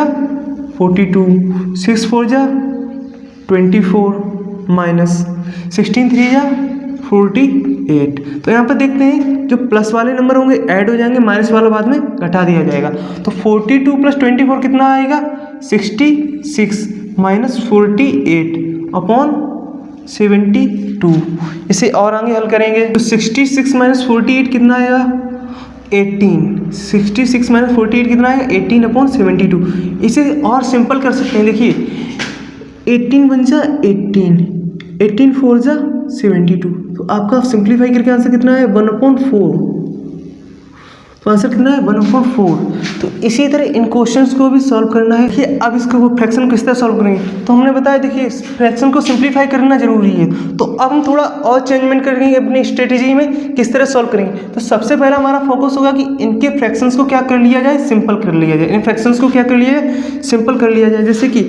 42, 6 4 = 24 माइनस 16 3 = 48। तो यहाँ पर देखते हैं जो प्लस वाले नंबर होंगे ऐड हो जाएंगे, माइनस वाला बाद में घटा दिया जाएगा। तो 42 + 24 कितना आएगा, 66 माइनस 48 / 72। इसे और आगे हल करेंगे तो 66 - 48 कितना आएगा, 18। 66 - 48 कितना आएगा, 18/72। इसे और सिंपल कर सकते हैं, देखिए 18 बन जा 18, 18 4 = 72। तो आपका सिंप्लीफाई करके आंसर कितना है, 1/4। तो आंसर कितना है, 1/4। तो इसी तरह इन क्वेश्चंस को भी सॉल्व करना है। देखिए अब इसको फ्रैक्शन किस तरह सॉल्व करेंगे, तो हमने बताया देखिए फ्रैक्शन को सिंप्लीफाई करना जरूरी है। तो अब हम थोड़ा और चेंजमेंट करेंगे अपनी स्ट्रेटेजी में, किस तरह सॉल्व करेंगे। तो सबसे पहला हमारा फोकस होगा कि इनके फ्रैक्शंस को क्या कर लिया जाए, सिंपल कर लिया जाए। इन फ्रैक्शंस को क्या कर लिया जाए, सिंपल कर लिया जाए। जैसे कि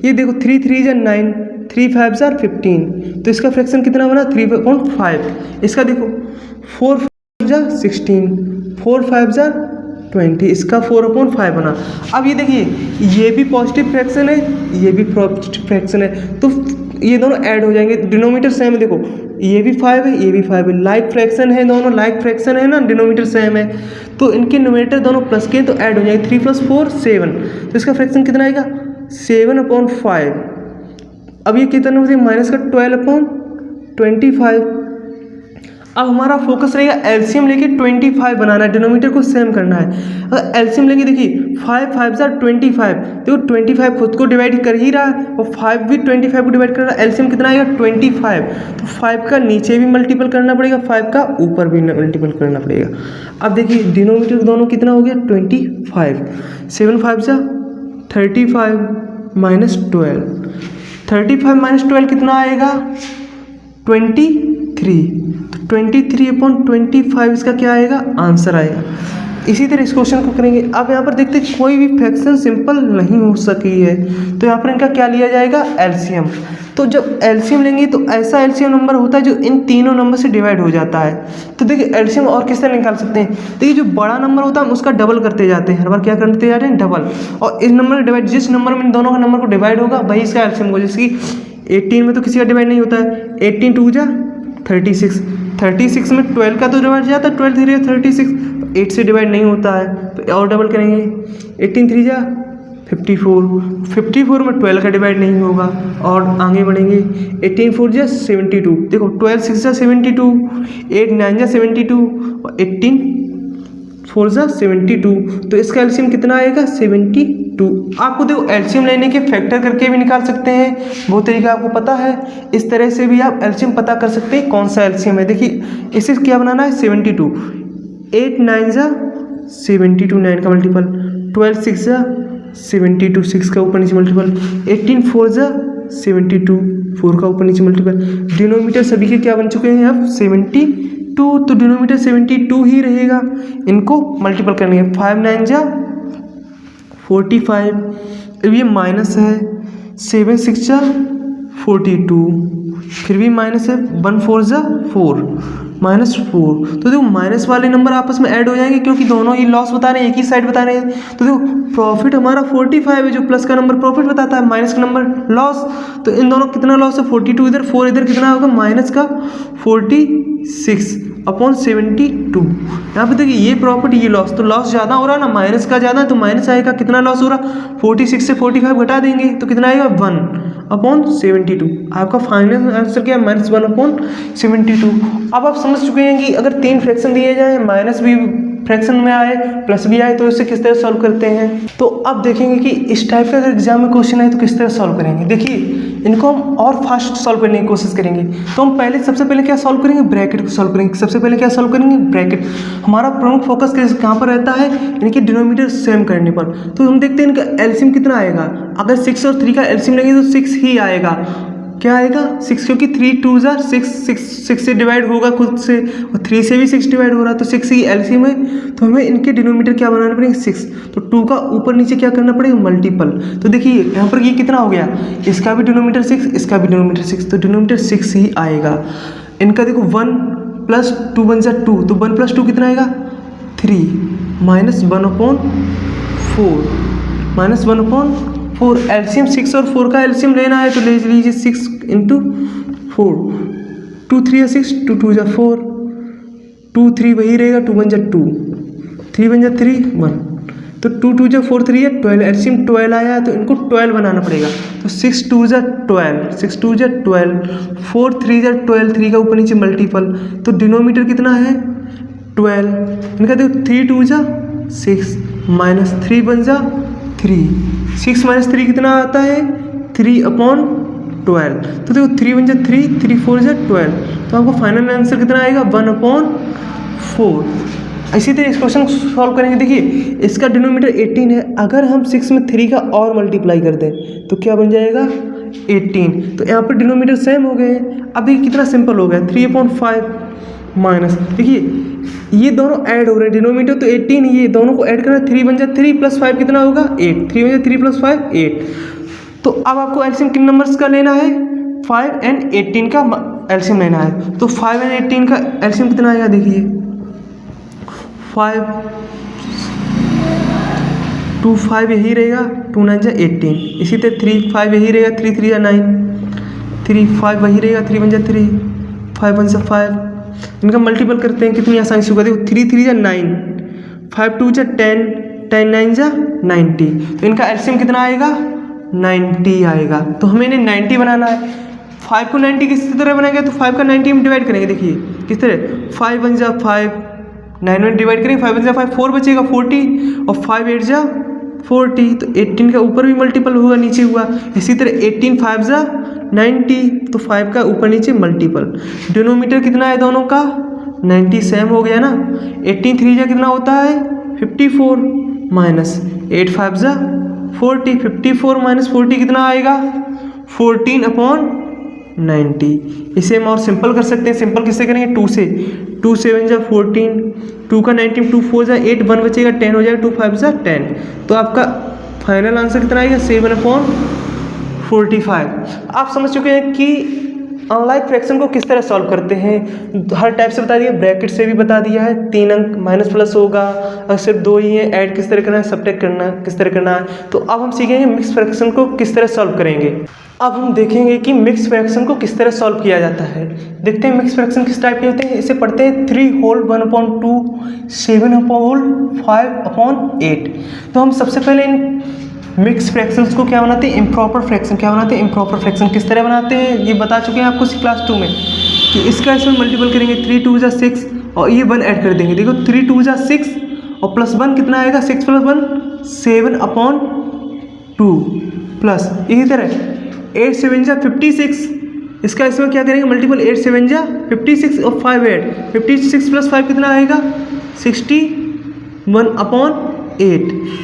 ये देखो 3 3 = 9, 3 5 = 15। तो इसका फ्रैक्शन कितना बना, 3/5। इसका देखो 4 जा 16, 4 5 जा 20, इसका 4/5 बना। अब ये देखिए, ये भी पॉजिटिव फ्रैक्शन है, ये भी पॉजिटिव फ्रैक्शन है, तो ये दोनों ऐड हो जाएंगे। डिनोमीटर सेम है, देखो ये भी 5 है, ये भी 5 है, लाइक फ्रैक्शन है, दोनों लाइक फ्रैक्शन है ना, डिनोमीटर सेम है, तो इनके न्यूमरेटर दोनों प्लस के तो ऐड हो जाएंगे। 3 + 4 7, तो इसका फ्रैक्शन कितना आएगा 7/5। अब ये कितना हो जाएगा माइनस का 12/25। अब हमारा फोकस रहेगा एलसीएम लेके 25 बनाना है, डिनोमीटर को सेम करना है। अगर एलसीएम लेंगे, देखिए 5 5 जा 25, देखो 25 खुद को डिवाइड कर ही रहा है और 5 भी 25 को डिवाइड कर रहा है। एलसीएम कितना आएगा 25, तो 5 का नीचे भी मल्टीपल करना पड़ेगा, 5 का ऊपर भी मल्टीपल करना पड़ेगा। अब देखिए डिनोमीटर दोनों कितना हो गया 25, 7 5 जा 35 माइनस 12, 35 माइनस 12 कितना आएगा 23, तो 23/25 इसका क्या आएगा आंसर आएगा। इसी तरह इस क्वेश्चन को करेंगे। अब यहाँ पर देखते हैं कोई भी फ्रैक्शन सिंपल नहीं हो सकी है, तो यहाँ पर इनका क्या लिया जाएगा एलसीएम। तो जब एलसीएम लेंगे तो ऐसा एलसीएम नंबर होता है जो इन तीनों नंबर से डिवाइड हो जाता है। तो देखिए एलसीएम और किस तरह निकाल सकते हैं, देखिए जो बड़ा नंबर होता है हम उसका डबल करते जाते हैं, हर बार क्या करते जा रहे हैं डबल, और इस नंबर का डिवाइड जिस नंबर में इन दोनों का नंबर को डिवाइड होगा वही इसका एलसीएम होगा। जैसे कि 18 में तो किसी का डिवाइड नहीं होता है, 18 2 जा 36, 36 में 12 का तो डिवाइड जाता है, 12 3 36, 8 से डिवाइड नहीं होता है, तो और डबल करेंगे 18 3 जा 54, 54 में 12 का डिवाइड नहीं होगा, और आगे बढ़ेंगे 18 4 जा 72, देखो 12 6 जा 72, 8 9 जा 72 और 18 4 जा 72, तो इसका एलसीएम कितना आएगा 72। आपको देखो एलसीएम लेने के फैक्टर करके भी निकाल सकते हैं, वो तरीका आपको पता है। इस तरह से भी आप एलसीएम पता कर सकते हैं कौन सा एलसीएम है। देखिए इसे क्या बनाना है 72, 8 9 जा 72 9 का मल्टीपल, 12 6 जा 72 6 का ऊपर नीचे मल्टीपल, 18 4 जा 72 4 का ऊपर नीचे मल्टीपल। डिनोमीटर सभी के क्या बन चुके हैं अब 72, तो डिनोमीटर 72 ही रहेगा, इनको मल्टीपल करेंगे। 5 9 जा 45, अब ये माइनस है, 7 6 जा 42, फिर भी माइनस है, 1 4 जा 4 माइनस 4, तो देखो माइनस वाले नंबर आपस में ऐड हो जाएंगे क्योंकि दोनों ही लॉस बता रहे हैं, एक ही साइड बता रहे हैं। तो देखो प्रॉफिट हमारा 45 है, जो प्लस का नंबर प्रॉफिट बताता है, माइनस का नंबर लॉस, तो इन दोनों कितना लॉस है 42 इधर 4 इधर, कितना होगा माइनस का 46/72। यहाँ पे देखिए ये प्रॉफिट ये लॉस, तो लॉस ज़्यादा हो रहा है ना, माइनस का ज़्यादा, तो माइनस आएगा। कितना लॉस हो रहा 46 से 45 घटा देंगे तो कितना आएगा 1/72। आपका फाइनल आंसर क्या है -1/72। अब आप समझ चुके हैं कि अगर 3 फ्रैक्शन दिए जाए, माइनस भी फ्रैक्शन में आए प्लस भी आए, तो इसे किस तरह सॉल्व करते हैं। तो अब देखेंगे कि इस टाइप का अगर एग्जाम में क्वेश्चन आए तो किस तरह सॉल्व करेंगे। देखिए इनको हम और फास्ट सॉल्व करने की कोशिश करेंगे। तो हम सबसे पहले क्या सॉल्व करेंगे, ब्रैकेट को सॉल्व करेंगे। सबसे पहले क्या सॉल्व करेंगे, ब्रैकेट। हमारा प्रमुख फोकस कहाँ पर रहता है, इनके डिनोमीटर सेम करने पर। तो हम देखते हैं इनका एलसीएम कितना आएगा। अगर 6 और 3 का एलसीएम लेंगे तो 6 ही आएगा। क्या आएगा 6, क्योंकि 3 2 जा 6 से डिवाइड होगा खुद से, और 3 से भी 6 डिवाइड हो रहा है, तो 6 ही एलसीएम है। तो हमें इनके डिनोमीटर क्या बनाना पड़ेगा 6, तो 2 का ऊपर नीचे क्या करना पड़ेगा मल्टीपल। तो देखिए यहाँ पर ये कितना हो गया, इसका भी डिनोमीटर 6, इसका भी डिनोमीटर 6, तो डिनोमीटर 6 ही आएगा। इनका देखो 1 + 2 बन जा 2, तो 1 + 2 कितना आएगा 3 -1/4 एलसीएम 6 और 4 का एलसीएम लेना है, तो ले लीजिए 6 × 4, 2 3 6, 2 2 जा 4, 2 3 वही रहेगा, 2 1 जा 2, 3 1 जा 3 1, तो 2 2 जा 4 3 है 12, एलसीएम 12 आया है, तो इनको 12 बनाना पड़ेगा। तो 6 2 जा 12, 6 2 जा 12, 4 3 जा 12, 3 का ऊपर नीचे मल्टीपल, तो डिनोमीटर कितना है 12। इनका देखो 3 2 जा 6 -3 1 जा 3, 6 - 3 कितना आता है 3/12। तो देखो 3 1 जा 3, 3 4 जा 12, तो आपको फाइनल आंसर कितना आएगा 1/4। इसी तरह इस क्वेश्चन को सॉल्व करेंगे। देखिए इसका डिनोमीटर 18 है, अगर हम 6 में 3 का और मल्टीप्लाई कर दें तो क्या बन जाएगा 18। तो यहाँ पर डिनोमीटर सेम हो गए। अब देखिए कितना सिंपल हो गया, 3/5 माइनस, देखिए ये दोनों ऐड हो रहे हैं, डिनोमीटर तो 18, ये दोनों को ऐड करना, 3 1 जा 3 + 5 कितना होगा 8, 3 1 जा 3 + 5 8। तो अब आपको एलसीएम किन नंबर्स का लेना है 5 और 18 का एलसीएम लेना है। तो 5 और 18 का एलसीएम कितना आएगा, देखिए 5 2 5 यही रहेगा, 2 9 जा 18। इसी तरह 3 5 यही रहेगा, 3 3 जा 9, 3 5 वही रहेगा, 3 1 जा 3, 5 1 जा 5। इनका मल्टीपल करते हैं, कितनी आसानी से होगा, देखो 3 3 जा 9, 5 2 जा 10, 10 9 जा 90। तो इनका एलसीएम कितना आएगा, 90 आएगा। तो हमें इन्हें 90 बनाना है। 5 को 90 किस तरह बनाएंगे, तो 5 का 90 में डिवाइड करेंगे। देखिए किस तरह, 5 1 जा 5, 9 में डिवाइड करेंगे, 5 1 जा 5, 4 बचेगा 40, और 5 8 जा 40। तो 18 का ऊपर भी मल्टीपल होगा, नीचे हुआ। इसी तरह 18 5 जा 90, तो 5 का ऊपर नीचे मल्टीपल। डिनोमीटर कितना है दोनों का, 90 सेम हो गया ना। 18 3 जा कितना होता है, 54, माइनस 8 5 जा 40, 54 माइनस 40 कितना आएगा, 14/90। इसे हम और सिंपल कर सकते हैं। सिंपल किससे करेंगे, 2 से। 2 7 जा 14, 2 का 90, 2 4 जा 8, 1 बचेगा, 10 हो जाएगा, 2 5 जा 10। तो आपका फाइनल आंसर कितना आएगा, 7/45। आप समझ चुके हैं कि अनलाइक फ्रैक्शन को किस तरह सॉल्व करते हैं। हर टाइप से बता दिया, ब्रैकेट से भी बता दिया है, 3 अंक माइनस प्लस होगा, और सिर्फ 2 ही है, ऐड किस तरह करना है, सब्ट्रैक्ट करना है किस तरह करना है। तो अब हम सीखेंगे मिक्स फ्रैक्शन को किस तरह सॉल्व करेंगे। अब हम देखेंगे कि मिक्स फ्रैक्शन को किस तरह सॉल्व किया जाता है। देखते हैं मिक्स फ्रैक्शन किस टाइप के होते हैं। इसे पढ़ते हैं 3 होल 1/2, 7 होल 5/8। तो हम सबसे पहले इन मिक्स फ्रैक्शंस को क्या बनाते हैं, इम्प्रॉपर फ्रैक्शन। क्या बनाते हैं, इम्प्रॉपर फ्रैक्शन। किस तरह बनाते हैं ये बता चुके हैं आपको क्लास 2 में, कि इसका इसमें मल्टीपल करेंगे, 3 2 जा 6, और ये 1 ऐड कर देंगे। देखो 3 2 जा 6, और प्लस 1 कितना आएगा, 6 + 1 7/2, प्लस इसी तरह 8 7 जा 56, इसका इसमें क्या करेंगे, मल्टीपल 8 7 जा 56, और 5 ऐड, 56 + 5 कितना आएगा, 61/8।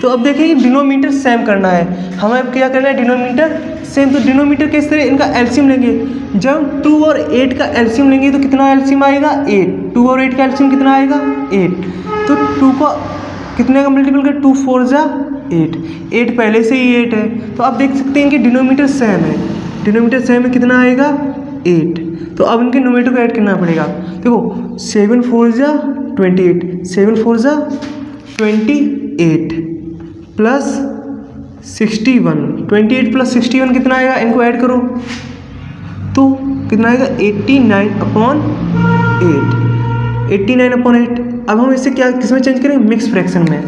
तो अब देखिए डिनोमीटर सेम करना है हमें। अब क्या करना है, डिनोमीटर सेम। तो डिनोमीटर किस तरह, इनका एलसीएम लेंगे। जब 2 और 8 का एलसीएम लेंगे तो कितना एलसीएम आएगा, 8। 2 और 8 का एलसीएम कितना आएगा, 8। तो 2 को कितने का मल्टीपल कर, 2 4 जा 8, 8 पहले से ही 8 है। तो आप देख सकते हैं कि डिनोमीटर सेम है। डिनोमीटर सेम है, कितना आएगा, 8। तो अब इनके नोमीटर को ऐड करना पड़ेगा। देखो 7 4 जा 28, 7 4 जा 28, प्लस 61, 28 + 61 कितना आएगा, इनको ऐड करो तो कितना आएगा, 89/8, 89/8। अब हम इसे क्या किस में चेंज करें, मिक्स फ्रैक्शन में।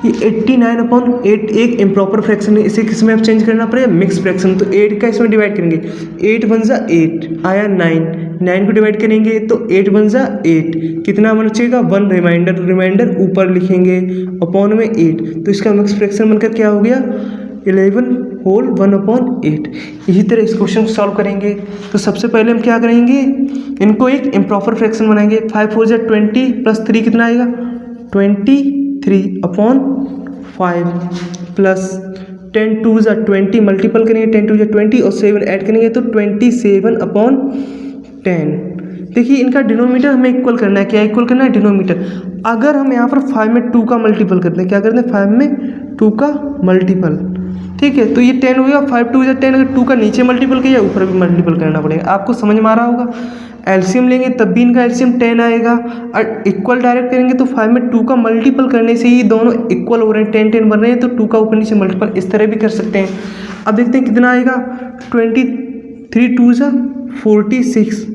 ये 89/8 एक इम्प्रॉपर फ्रैक्शन है, इसे किस में अब चेंज करना पड़ेगा, मिक्स फ्रैक्शन। तो 8 का इसमें डिवाइड करेंगे, 8 1 जा 8 आया 9, 9 को डिवाइड करेंगे तो 8 1 जा 8, कितना बचेगा, 1 रिमाइंडर ऊपर लिखेंगे अपॉन में 8। तो इसका मिक्स फ्रैक्शन बनकर क्या हो गया, 11 होल 1/8। इसी तरह इस क्वेश्चन को सॉल्व करेंगे। तो सबसे पहले हम क्या करेंगे, इनको एक इम्प्रॉपर फ्रैक्शन बनाएंगे। 5 4 जा 20, प्लस 3 कितना आएगा, 23/5, प्लस 10 2 जा 20, मल्टीपल करेंगे, 10 2 जा 20, और 7 ऐड करेंगे तो 27/10। देखिए इनका डिनोमीटर हमें इक्वल करना है। क्या इक्वल करना है, डिनोमीटर। अगर हम यहाँ पर 5 में 2 का मल्टीपल करते हैं, क्या करते हैं, 5 में 2 का मल्टीपल, ठीक है। तो ये 10 हो गया, 5 2 जा 10, अगर 2 का नीचे मल्टीपल किया ऊपर भी मल्टीपल करना पड़ेगा। आपको समझ में आ रहा होगा। एलसीएम लेंगे तब भी इनका एलसीएम 10 आएगा, और इक्वल डायरेक्ट करेंगे तो 5 में 2 का मल्टीपल करने से ही दोनों इक्वल हो रहे हैं, 10 10 बन रहे हैं, तो 2 का ऊपर नीचे मल्टीपल इस तरह भी कर सकते हैं। अब देखते हैं कितना आएगा, 23 2 जा 46,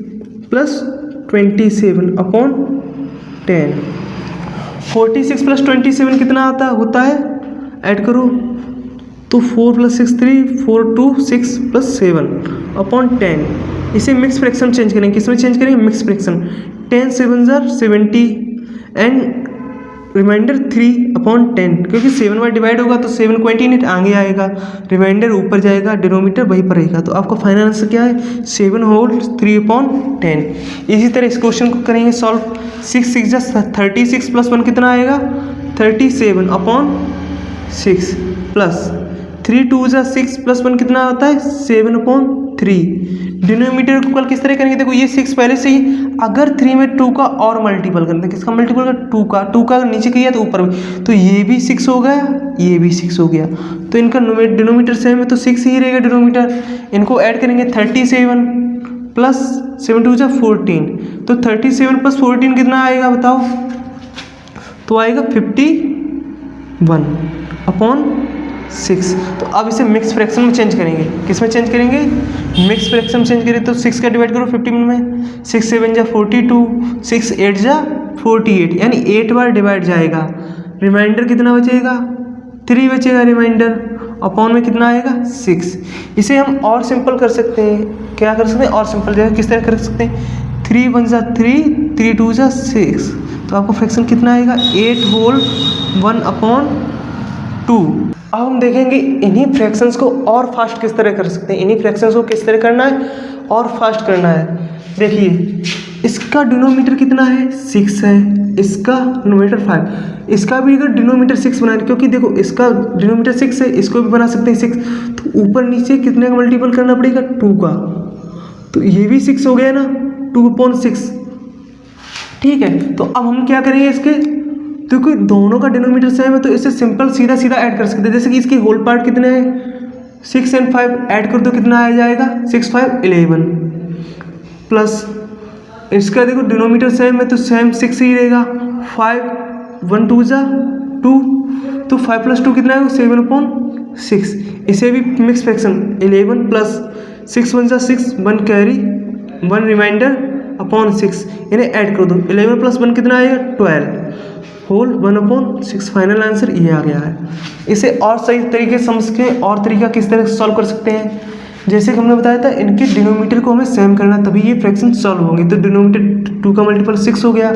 प्लस 27/10, 46 + 27 कितना होता है, ऐड करो तो 4 + 6 3, 4 2 6 + 7/10। इसे मिक्स फ्रैक्शन चेंज करेंगे, किसमें चेंज करेंगे, मिक्स फ्रैक्शन। 10 7 जा 70, एंड रिमाइंडर 3/10, क्योंकि 7 बार डिवाइड होगा तो 7 को 28 आगे आएगा, रिमाइंडर ऊपर जाएगा, डिनोमीटर वहीं पर रहेगा। तो आपका फाइनल आंसर क्या है, 7 होल 3/10। इसी तरह इस क्वेश्चन को करेंगे सॉल्व। 6 6 जा 36, प्लस 1 कितना आएगा, 37/6, प्लस 3 2 जा 6, प्लस 1 कितना होता है, 7/3। डिनोमीटर को कल किस तरह करेंगे, देखो ये 6 पहले से ही, अगर 3 में 2 का और मल्टीपल करते हैं, किसका मल्टीपल का, 2 का नीचे किया तो ऊपर भी, तो ये भी 6 हो गया, ये भी 6 हो गया। तो इनका डिनोमीटर सेम है तो 6 ही रहेगा डिनोमीटर। इनको ऐड करेंगे 37 प्लस 7 2 जा 14, तो 37 + 14 कितना आएगा बताओ, तो आएगा 51/6। तो अब इसे मिक्स फ्रैक्शन में चेंज करेंगे। किस में चेंज करेंगे? मिक्स फ्रैक्शन में चेंज करें तो 6 का डिवाइड करो 51 में, 6 7 जा 42, 6 8 जा 48, यानी 8 बार डिवाइड जाएगा। रिमाइंडर कितना बचेगा? 3 बचेगा रिमाइंडर। अपॉन में कितना आएगा? 6। इसे हम और सिंपल कर सकते हैं। क्या कर सकते हैं? और सिंपल जगह किस तरह कर सकते हैं? 3 1 जा 3, 3 2 जा 6। तो आपको फ्रैक्शन कितना आएगा? 8 होल 1/2। अब हम देखेंगे इन्हीं फ्रैक्शंस को और फास्ट किस तरह कर सकते हैं। इन्हीं फ्रैक्शंस को किस तरह करना है और फास्ट करना है। देखिए इसका डिनोमीटर कितना है? 6 है, इसका नोमीटर 5। इसका भी अगर डिनोमीटर 6 बनाए, क्योंकि देखो इसका डिनोमीटर 6 है, इसको भी बना सकते हैं 6। तो ऊपर नीचे कितने का मल्टीपल करना पड़ेगा? 2 का। तो ये भी 6 हो गया ना, 2/6। ठीक है, तो अब हम क्या करेंगे इसके, क्योंकि दोनों का डिनोमीटर सेम है तो इसे सिंपल सीधा सीधा ऐड कर सकते हैं। जैसे कि इसकी होल पार्ट कितने हैं? 6 और 5 ऐड कर दो, कितना आ जाएगा? 6 5 11 प्लस इसका देखो डिनोमीटर सेम है तो सेम 6 ही रहेगा। 5 1 2 जा 2, तो 5 + 2 कितना है? 7/6। इसे भी मिक्स फ्रैक्शन 11 प्लस 6 1 जा 6, 1 कैरी 1 रिमाइंडर अपॉन 6, इन्हें ऐड कर दो। 11 + 1 कितना आएगा? 12 होल 1/6। फाइनल आंसर ये आ गया है। इसे और सही तरीके से समझ के और तरीका किस तरह से सॉल्व कर सकते हैं, जैसे कि हमने बताया था इनके डिनोमीटर को हमें सेम करना तभी ये फ्रैक्शन सॉल्व होंगे। तो डिनोमीटर 2 का मल्टीपल 6 हो गया,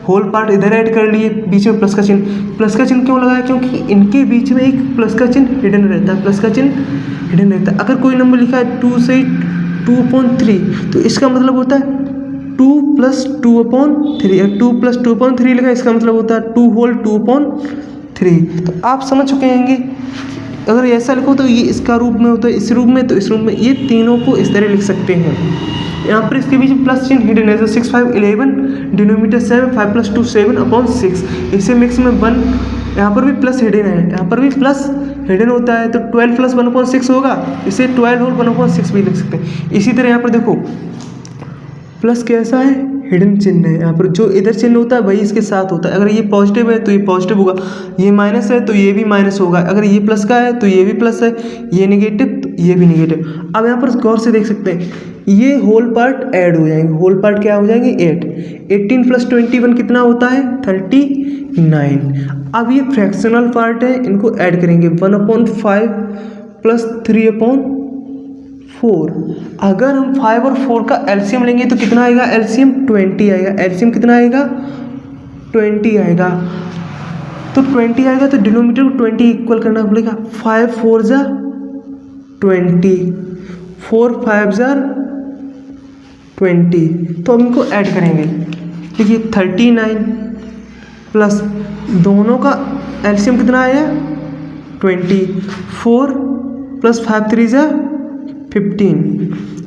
होल पार्ट इधर ऐड कर लिए, बीच में प्लस का चिन्ह। प्लस का चिन्ह क्यों लगाया? क्योंकि इनके बीच में एक प्लस का चिन्ह हिडन रहता है, प्लस का चिन्ह हिडन रहता है। अगर कोई नंबर लिखा है 2 से 2/3 तो इसका मतलब होता है 2 + 2/3। 2 + 2/3 लिखा है, इसका मतलब होता है 2 होल 2/3। तो आप समझ चुके होंगे। अगर ऐसा लिखो तो ये इसका रूप में होता है, इस रूप में, तो इस रूप में, ये तीनों को इस तरह लिख सकते हैं। यहाँ पर इसके बीच प्लस चिन्ह हिडन है, तो 6 5 11, डिनोमीटर 7, 5 + 2 7/6। इसे मिक्स में 1, यहाँ पर भी प्लस हिडन है, यहाँ पर भी प्लस हिडन होता है, तो 12 + 1/6 होगा। इसे 12 होल 1/6 भी लिख सकते हैं। इसी तरह यहाँ पर देखो प्लस कैसा है? हिडन चिन्ह है। यहाँ पर जो इधर चिन्ह होता है वही इसके साथ होता है। अगर ये पॉजिटिव है तो ये पॉजिटिव होगा, ये माइनस है तो ये भी माइनस होगा, अगर ये प्लस का है तो ये भी प्लस है, ये नेगेटिव तो ये भी नेगेटिव। अब यहाँ पर गौर से देख सकते हैं ये होल पार्ट ऐड हो जाएंगे। होल पार्ट क्या हो जाएंगे? 8। 18 + 21 कितना होता है? 39। अब ये फ्रैक्शनल पार्ट है, इनको ऐड करेंगे 1/5 + 3/4। अगर हम 5 और 4 का एलसीएम लेंगे तो कितना आएगा? एलसीएम 20 आएगा। एलसीएम कितना आएगा? 20 आएगा। तो 20 आएगा तो डिनोमीटर को 20 इक्वल करना पड़ेगा। 5 4 जा 20, 4 5 जा 20। तो हम इनको ऐड करेंगे। देखिए 39 प्लस दोनों का एलसीएम कितना आया? 20। 4 + 5 3 जा 15।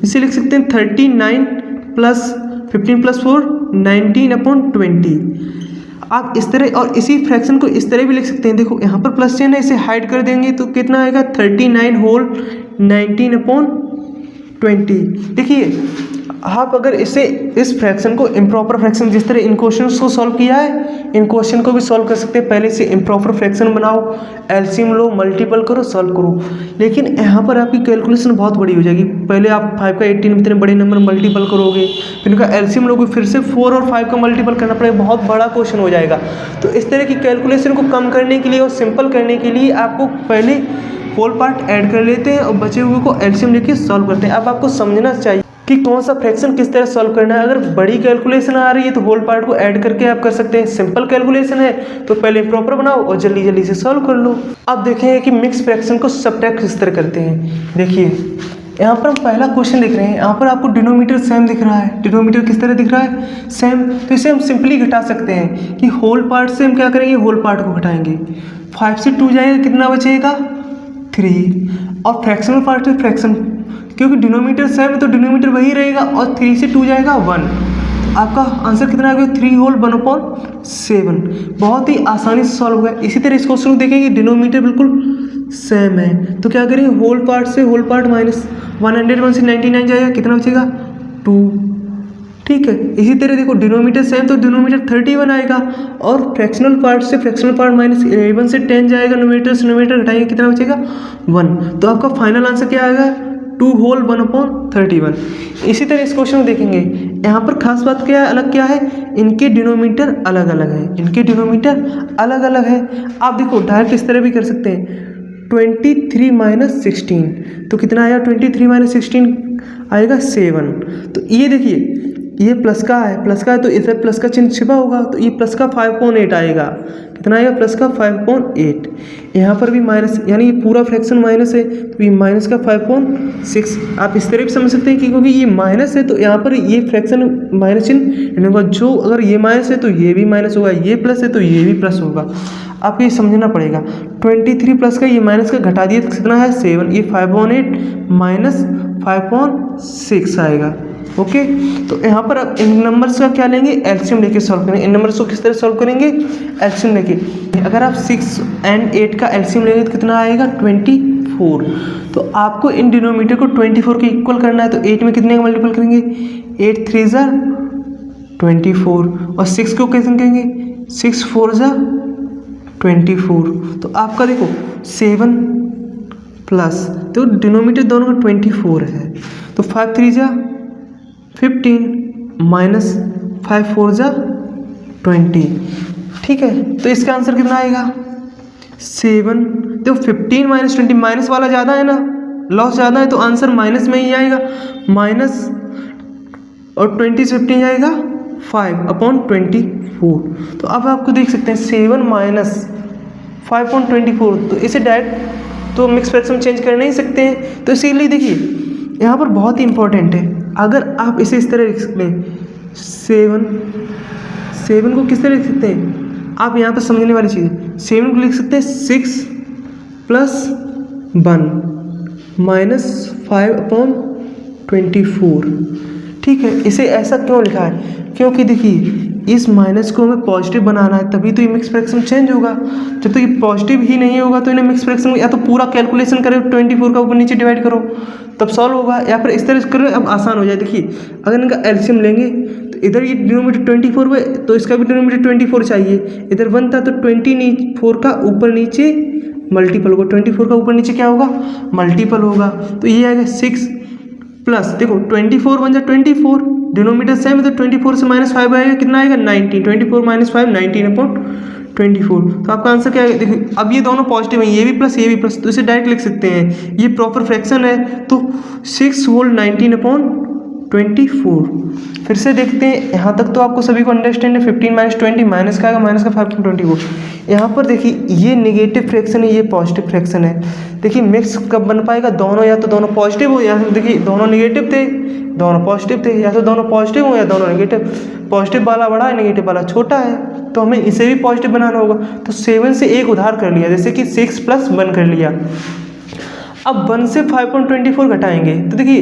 इसे लिख सकते हैं 39 + 15 + 4 19/20। आप इस तरह और इसी फ्रैक्शन को इस तरह भी लिख सकते हैं। देखो यहाँ पर प्लस चिन्ह है, इसे हाइड कर देंगे तो कितना आएगा? 39 होल 19/20। देखिए आप अगर इस फ्रैक्शन को इम्प्रॉपर फ्रैक्शन, जिस तरह इन क्वेश्चंस को सॉल्व किया है इन क्वेश्चन को भी सॉल्व कर सकते हैं। पहले से इम्प्रॉपर फ्रैक्शन बनाओ, एलसीएम लो, मल्टीपल करो, सॉल्व करो। लेकिन यहाँ पर आपकी कैलकुलेशन बहुत बड़ी हो जाएगी। पहले आप 5 का 18 इतने बड़े नंबर मल्टीपल करोगे, फिर उनका एलसीएम लोगे, फिर से 4 और 5 का मल्टीपल करना पड़ेगा, बहुत बड़ा क्वेश्चन हो जाएगा। तो इस तरह की कैलकुलेशन को कम करने के लिए और सिंपल करने के लिए आपको पहले होल पार्ट ऐड कर लेते हैं और बचे हुए को एलसीएम लेके सॉल्व करते हैं। अब आपको समझना चाहिए कि कौन सा फ्रैक्शन किस तरह सॉल्व करना है। अगर बड़ी कैलकुलेशन आ रही है तो होल पार्ट को ऐड करके आप कर सकते हैं। सिंपल कैलकुलेशन है तो पहले प्रॉपर बनाओ और जल्दी जल्दी से सॉल्व कर लो। अब देखें कि मिक्स फ्रैक्शन को सब्ट्रैक्ट किस तरह करते हैं। देखिए यहाँ पर हम पहला क्वेश्चन देख रहे हैं, यहाँ पर आपको डिनोमीटर सेम दिख रहा है। डिनोमीटर किस तरह दिख रहा है? सेम। तो इसे हम सिंपली घटा सकते हैं कि होल पार्ट से हम क्या करेंगे? होल पार्ट को घटाएंगे। 5 से 2 जाएगा, कितना बचेगा? 3। और फ्रैक्शनल पार्ट से फ्रैक्शन, क्योंकि डिनोमीटर सेम है तो डिनोमीटर वही रहेगा, और 3 से 2 जाएगा 1। तो आपका आंसर कितना आ गया? 3 होल 1/7। बहुत ही आसानी से सॉल्व होगा। इसी तरह इस क्वेश्चन को देखेंगे, डिनोमीटर बिल्कुल सेम है तो क्या करेंगे? होल पार्ट से होल पार्ट माइनस 101 से 99 जाएगा, कितना बचेगा? 2। ठीक है। इसी तरह देखो डिनोमीटर सेम तो डिनोमीटर 31 आएगा, और फ्रैक्शनल पार्ट से फ्रैक्शनल पार्ट माइनस 11 से 10 जाएगा, नोमीटर से नोमीटर घटाएंगे कितना बचेगा 1। तो आपका फाइनल आंसर क्या आएगा 2 होल 1/31। इसी तरह इस क्वेश्चन को देखेंगे, यहाँ पर खास बात क्या है, अलग क्या है, इनके डिनोमीटर अलग अलग है, इनके डिनोमीटर अलग अलग है। आप देखो डायरेक्ट इस तरह भी कर सकते हैं 23 माइनस 16, तो कितना आया 23 माइनस 16 आएगा 7। तो ये देखिए ये प्लस का है तो इधर प्लस का चिन्ह छिपा होगा, तो ये प्लस का 5.8 आएगा, कितना आएगा प्लस का 5.8। यहाँ पर भी माइनस, यानी ये पूरा फ्रैक्शन माइनस है, तो ये माइनस का 5.6। आप इस तरह भी समझ सकते हैं कि क्योंकि ये माइनस है तो यहाँ पर ये फ्रैक्शन माइनस चिन्ह होगा, जो अगर ये माइनस है तो ये भी माइनस होगा, ये प्लस है तो ये भी प्लस होगा। आपको ये समझना पड़ेगा। 23 प्लस का ये माइनस का घटा दिया तो कितना है 7, ये 5.8 माइनस 5.6 आएगा। ओके, तो यहाँ पर अब इन नंबर्स का क्या लेंगे, एलसीएम लेके सॉल्व करेंगे। इन नंबर्स को किस तरह सॉल्व करेंगे, एलसीएम लेके। अगर आप 6 and 8 का एलसीएम लेंगे तो कितना आएगा 24। तो आपको इन डिनोमीटर को 24 के इक्वल करना है, तो 8 में कितने का मल्टीपल करेंगे, 8 3 ज़ा 24, और 6 को कैसे करेंगे 6 4 ज़ा 24। तो आपका देखो 7 प्लस, तो डिनोमीटर दोनों का 24 है, तो 5 3 ज़ा 15 माइनस 5 4 ज़ा 20। ठीक है, तो इसका आंसर कितना आएगा 7। तो 15 माइनस 20, माइनस वाला ज़्यादा है ना, लॉस ज़्यादा है, तो आंसर माइनस में ही आएगा, माइनस और 20 से 15 जाएगा 5/24। तो अब आपको देख सकते हैं 7 माइनस 5.24, तो इसे डायरेक्ट तो मिक्स फ्रैक्शन में चेंज कर नहीं सकते हैं, तो इसीलिए देखिए यहाँ पर बहुत ही इंपॉर्टेंट है। अगर आप इसे इस तरह लिख सकते हैं 7 को किस तरह लिख सकते हैं, आप यहाँ पर समझने वाली चीज़ है, 7 को लिख सकते हैं 6 + 1 माइनस 5/24। ठीक है, इसे ऐसा क्यों लिखा है, क्योंकि देखिए इस माइनस को हमें पॉजिटिव बनाना है, तभी तो ये मिक्स फ्रैक्शन चेंज होगा। जब तक ये पॉजिटिव ही नहीं होगा तो इन्हें मिक्स फ्रैक्शन या तो पूरा कैलकुलेशन करो 24 का ऊपर नीचे डिवाइड करो तब सॉल्व होगा, या फिर इस तरह से करो अब आसान हो जाए। देखिए अगर इनका एलसीएम लेंगे तो इधर ये डिनोमीटर 24 हुए तो इसका भी डिनोमीटर 24 चाहिए, इधर 1 था तो 24 का ऊपर नीचे मल्टीपल होगा, 24 का ऊपर नीचे क्या होगा मल्टीपल होगा। तो ये आएगा 6 प्लस, देखो 24 1 जा 24, डिनोमीटर सेम है तो 24 से -5 आएगा, कितना आएगा 19, 24 - 5 19/24। तो आपका आंसर क्या है, देखिए अब ये दोनों पॉजिटिव हैं, ये भी प्लस ये भी प्लस, तो इसे डायरेक्ट लिख सकते हैं, ये प्रॉपर फ्रैक्शन है तो 6 होल 19/24। फिर से देखते हैं, यहाँ तक तो आपको सभी को अंडरस्टैंड है। 15 - 20 माइनस का आएगा, माइनस का 5/24। यहाँ पर देखिए ये नेगेटिव फ्रैक्शन है, ये पॉजिटिव फ्रैक्शन है। देखिए मिक्स कब बन पाएगा, दोनों या तो दोनों पॉजिटिव हो, या फिर देखिए दोनों नेगेटिव थे दोनों पॉजिटिव थे, या तो दोनों पॉजिटिव हो या दोनों नेगेटिव। पॉजिटिव वाला बड़ा है, नेगेटिव वाला छोटा है, तो हमें इसे भी पॉजिटिव बनाना होगा। तो 7 से एक उधार कर लिया, जैसे कि 6 + 1 कर लिया। अब 1 से 5.24 घटाएंगे तो देखिए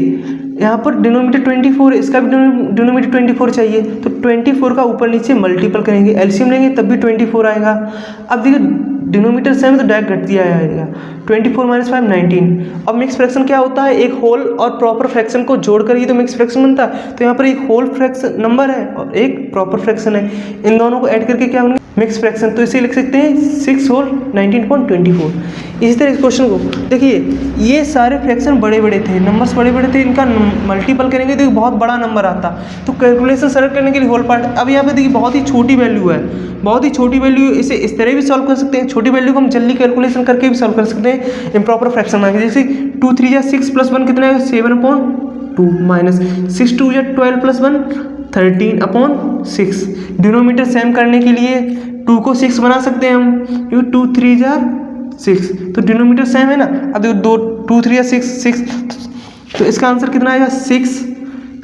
यहाँ पर डिनोमीटर 24 है, इसका भी डिनोमीटर 24 चाहिए, तो 24 का ऊपर नीचे मल्टीपल करेंगे, एलसीएम लेंगे तब भी 24 आएगा। अब देखिए डिनोमीटर सेम है तो डायरेक्ट घट दिया आएगा, 24 - 5 19। अब मिक्स फ्रैक्शन क्या होता है, एक होल और प्रॉपर फ्रैक्शन को जोड़कर ही तो मिक्स फ्रैक्शन बनता है। तो यहाँ पर एक होल फ्रैक्शन नंबर है और एक प्रॉपर फ्रैक्शन है, इन दोनों को ऐड करके क्या होंगे मिक्स फ्रैक्शन, तो इसे लिख सकते हैं 6 होल 19/24। इसी तरह इस क्वेश्चन को देखिए, ये सारे फ्रैक्शन बड़े बड़े थे, नंबर्स बड़े बड़े थे, इनका मल्टीपल करेंगे तो बहुत बड़ा नंबर आता, तो कैलकुलेशन सरल करने के लिए होल पार्ट। अब यहाँ पे देखिए बहुत ही छोटी वैल्यू है, बहुत ही छोटी वैल्यू, इसे इस तरह भी सॉल्व कर सकते हैं, छोटी वैल्यू को हम जल्दी कैलकुलेशन करके भी सॉल्व कर सकते हैं इम्प्रॉपर फ्रैक्शन में। जैसे 2 3 जा 6 + 1 कितना है 7/2 माइनस 6 2 जा 12 + 1 13/6। डिनोमीटर सेम करने के लिए 2 को 6 बना सकते हैं हम, क्योंकि 2 3 जा 6, तो डिनोमीटर सेम है ना। अब देखो 2 3 जा 6, तो इसका आंसर कितना आएगा 6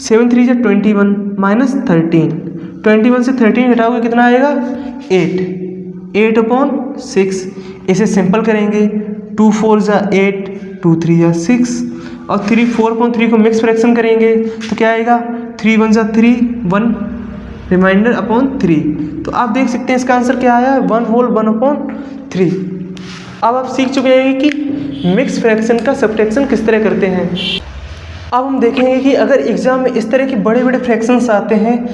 7 3 जा 21 माइनस 13, 21 से 13 घटाओगे कितना आएगा 8/6। इसे सिंपल करेंगे, 2 4 जा 8, 2 3 जा 6 और 3 4/3 को मिक्स फ्रैक्शन करेंगे तो क्या आएगा 3 1 जा 3 1 रिमाइंडर अपॉन 3। तो आप देख सकते हैं इसका आंसर क्या आया 1 होल 1/3। अब आप सीख चुके हैं कि मिक्स फ्रैक्शन का सब्ट्रैक्शन किस तरह करते हैं। अब हम देखेंगे कि अगर एग्ज़ाम में इस तरह के बड़े बड़े फ्रैक्शंस आते हैं,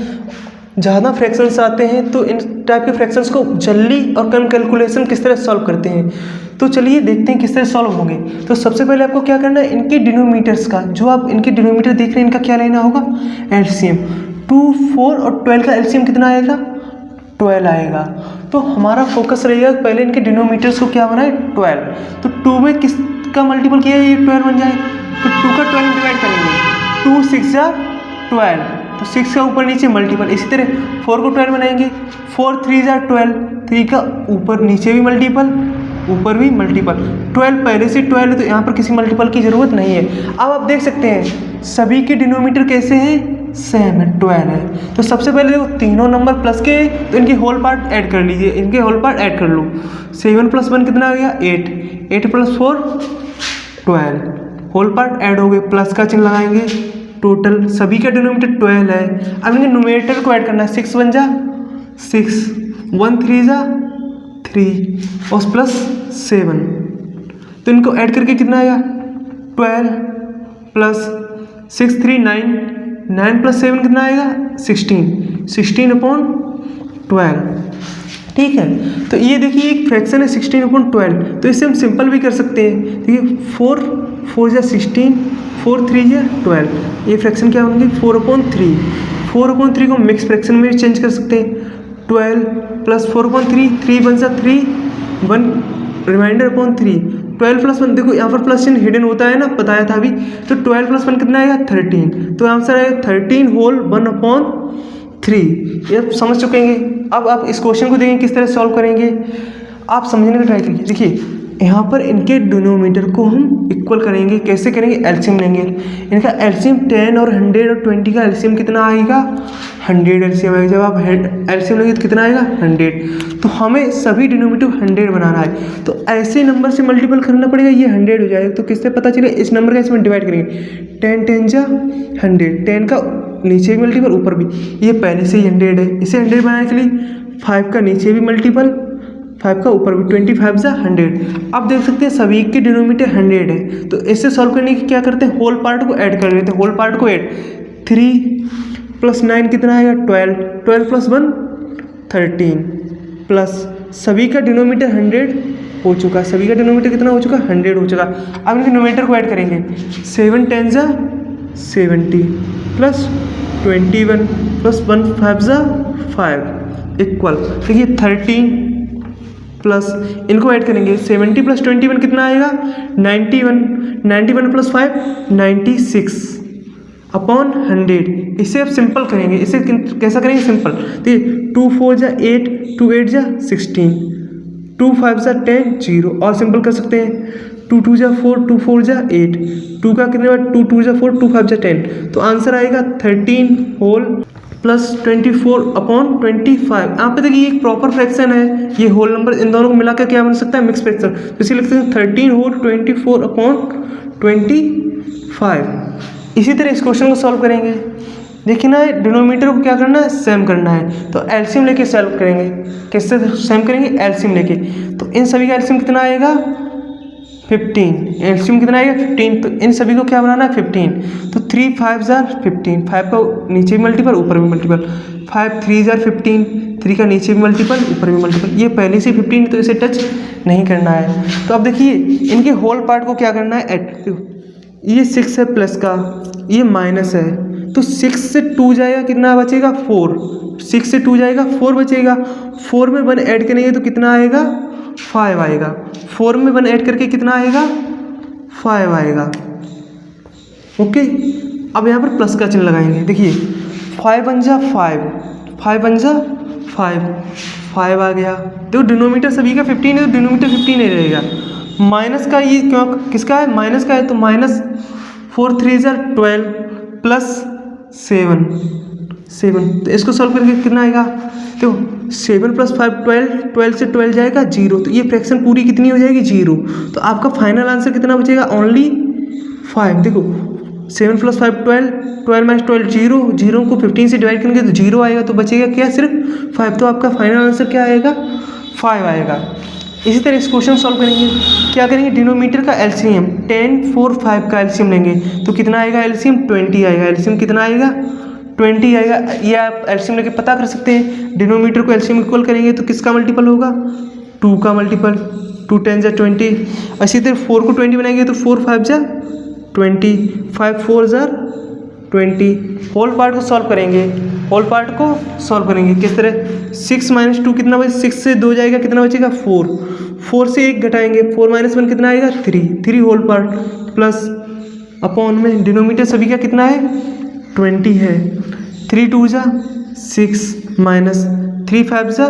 ज़्यादा फ्रैक्शंस आते हैं, तो इन टाइप के फ्रैक्शंस को जल्दी और कम कैलकुलेशन किस तरह सॉल्व करते हैं। तो चलिए देखते हैं किस तरह सॉल्व होंगे। तो सबसे पहले आपको क्या करना है, इनके डिनोमीटर्स का, जो आप इनके डिनोमीटर देख रहे हैं, इनका क्या लेना होगा, एलसीएम। 2, 4 और 12 का एलसीएम कितना आएगा, 12 आएगा। तो हमारा फोकस रहेगा पहले इनके डिनोमीटर्स को क्या बनाए, 12। तो 2 में किसका मल्टीपल किया है, ये 12 बन जाए, तो 2 का 12 डिवाइड करेंगे, 2 6 जा 12, तो 6 का ऊपर नीचे मल्टीपल। इसी तरह 4 को 12 बनाएंगे, 4 3 जा 12, 3 का ऊपर नीचे भी मल्टीपल, ऊपर भी मल्टीपल। 12 पहले से 12 है, तो यहाँ पर किसी मल्टीपल की ज़रूरत नहीं है। अब आप देख सकते हैं सभी के डिनोमीटर कैसे हैं, सेम है, 12 है। तो सबसे पहले देखो तीनों नंबर प्लस के, तो इनके होल पार्ट ऐड कर लीजिए, इनके होल पार्ट ऐड कर लो। 7 + 1 कितना आ गया, 8, 8 + 4 12, होल पार्ट ऐड हो गए, प्लस का चिन्ह लगाएंगे। टोटल सभी का डिनोमीटर 12 है। अब इनके न्यूमरेटर को ऐड करना है, 6 1 जा 6, 1 3 जा 3 और प्लस 7, तो इनको ऐड करके कितना आएगा, 12 प्लस 6 3 9, 9 + 7 कितना आएगा, 16, 16/12। ठीक है, तो ये देखिए एक फ्रैक्शन है 16/12, तो इसे हम सिंपल भी कर सकते हैं। देखिए 4 4 जा 16, 4 3 जा 12, ये फ्रैक्शन क्या होंगे, 4/3। 4/3 को मिक्स फ्रैक्शन में चेंज कर सकते हैं, 12 + 4/3, 3 1 जा 3, 1 रिमाइंडर अपॉन 3, 12 + 1, देखो यहाँ पर प्लस चिन्ह हिडन होता है ना, बताया था अभी। तो 12 + 1 कितना आएगा, 13, तो आंसर आएगा 13 होल 1/3। ये आप समझ चुके हैं। अब आप इस क्वेश्चन को देखेंगे किस तरह सॉल्व करेंगे, आप समझने का ट्राई करिए। देखिए यहाँ पर इनके डिनोमीटर को हम इक्वल करेंगे, कैसे करेंगे, एलसीएम लेंगे। इनका एलसीएम 10 और 100 और 20 का एलसीएम कितना आएगा, 100 एलसीएम आएगा। जब आप एलसीएम लेंगे तो कितना आएगा, 100। तो हमें सभी डिनोमीटर 100 बनाना है, तो ऐसे नंबर से मल्टीपल करना पड़ेगा, ये 100 हो जाएगा। तो किससे पता चले, इस नंबर का इसमें डिवाइड करेंगे, 10 10 जा 100, 10 का नीचे भी मल्टीपल ऊपर भी, ये पहले से ही 100 है। इसे 100 बनाने के लिए 5 का नीचे भी मल्टीपल, 5 का ऊपर भी, 25 जा 100। अब देख सकते हैं सभी के डिनोमीटर 100 है, तो इससे सॉल्व करने की क्या करते हैं, होल पार्ट को ऐड कर लेते हैं। होल पार्ट को ऐड, 3 + 9 कितना आएगा, 12, 12 + 1 13, प्लस सभी का डिनोमीटर 100 हो चुका, सभी का डिनोमीटर कितना हो चुका, 100 हो चुका। अब इनके न्यूमरेटर को ऐड करेंगे, 7 10 जा 70 प्लस 21 प्लस 1 5 जा 5 इक्वल, देखिए 13 प्लस इनको ऐड करेंगे, 70 + 21 कितना आएगा, 91, 91 + 5 96/100। इसे आप सिंपल करेंगे, इसे कैसा करेंगे, सिंपल। तो 2 4 जा 8, 2 8 जा 16, 2 5 जा 10 0, और सिंपल कर सकते हैं, 2 2 जा 4, 2 4 जा 8, 2 का कितने बार, 2 2 जा 4, 2 5 जा 10, तो आंसर आएगा 13 होल प्लस 24/25। यहाँ पे देखिए एक प्रॉपर फ्रैक्शन है, ये होल नंबर इन दोनों को मिलाकर क्या बन सकता है, मिक्स फ्रैक्शन। तो इसीलिए लिखते हैं 13 होल 24/25। इसी तरह इस क्वेश्चन को सॉल्व करेंगे। देखिए ना, डिनोमीटर को क्या करना है, सेम करना है, तो एलसीएम लेके सॉल्व करेंगे। किससे सेम करेंगे, एलसीएम लेके। तो इन सभी का एलसीएम कितना आएगा, 15, एलसीएम कितना आएगा 15, तो इन सभी को क्या बनाना है, 15। तो 3 5 जा 15, 5 का नीचे भी मल्टीपल ऊपर भी मल्टीपल, 5 3 जा 15, 3 का नीचे भी मल्टीपल ऊपर भी मल्टीपल, ये पहले से 15 तो इसे टच नहीं करना है। तो अब देखिए इनके होल पार्ट को क्या करना है, ऐड। ये 6 है प्लस का, ये माइनस है, तो 6 से 2 जाएगा, कितना बचेगा 4, 6 से 2 जाएगा 4 बचेगा, 4 में 1 ऐड करेंगे तो कितना आएगा, 5 आएगा, 4 में 1 ऐड करके कितना आएगा, 5 आएगा। ओके, अब यहाँ पर प्लस का चिन्ह लगाएंगे। देखिए 5 1 जा 5, 5 1 जा 5, 5 आ गया। देखो डिनोमीटर सभी का 15 है, तो डिनोमीटर 15 ही रहेगा। माइनस का ये क्यों, किसका है, माइनस का है, तो माइनस 4 3 जा 12 प्लस 7, तो इसको सॉल्व करके कितना आएगा, तो 7 + 5 12, 12 से 12 जाएगा 0, तो ये फ्रैक्शन पूरी कितनी हो जाएगी, 0। तो आपका फाइनल आंसर कितना बचेगा, ओनली 5। देखो 7 + 5 12, 12 - 12 0, 0 को 15 से डिवाइड करेंगे तो 0 आएगा, तो बचेगा क्या, सिर्फ 5। तो आपका फाइनल आंसर क्या आएगा, 5 आएगा। इसी तरह इस क्वेश्चन सॉल्व करेंगे। क्या करेंगे, डिनोमीटर का एलसीएम 10, 4, 5 का एलसीएम लेंगे तो कितना आएगा एलसीएम 20 आएगा। एलसीएम कितना आएगा 20 आएगा। ये आप एलसीएम लेके पता कर सकते हैं। डिनोमीटर को एलसीएम इक्वल करेंगे तो किसका मल्टीपल होगा 2 का मल्टीपल, 2 10 जा 20। इसी तरह 4 को 20 बनाएंगे तो 4 5 जा 20, 5 4 जा 20। होल पार्ट को सॉल्व करेंगे, होल पार्ट को सॉल्व करेंगे किस तरह, 6 - 2 कितना बचे, 6 से 2 जाएगा कितना बचेगा 4, 4 से 1 घटाएंगे 4 - 1 कितना आएगा 3, 3 होल पार्ट प्लस अपॉन में डिनोमीटर सभी का कितना है 20 है। 3 2 जा 6 माइनस 3 5 जा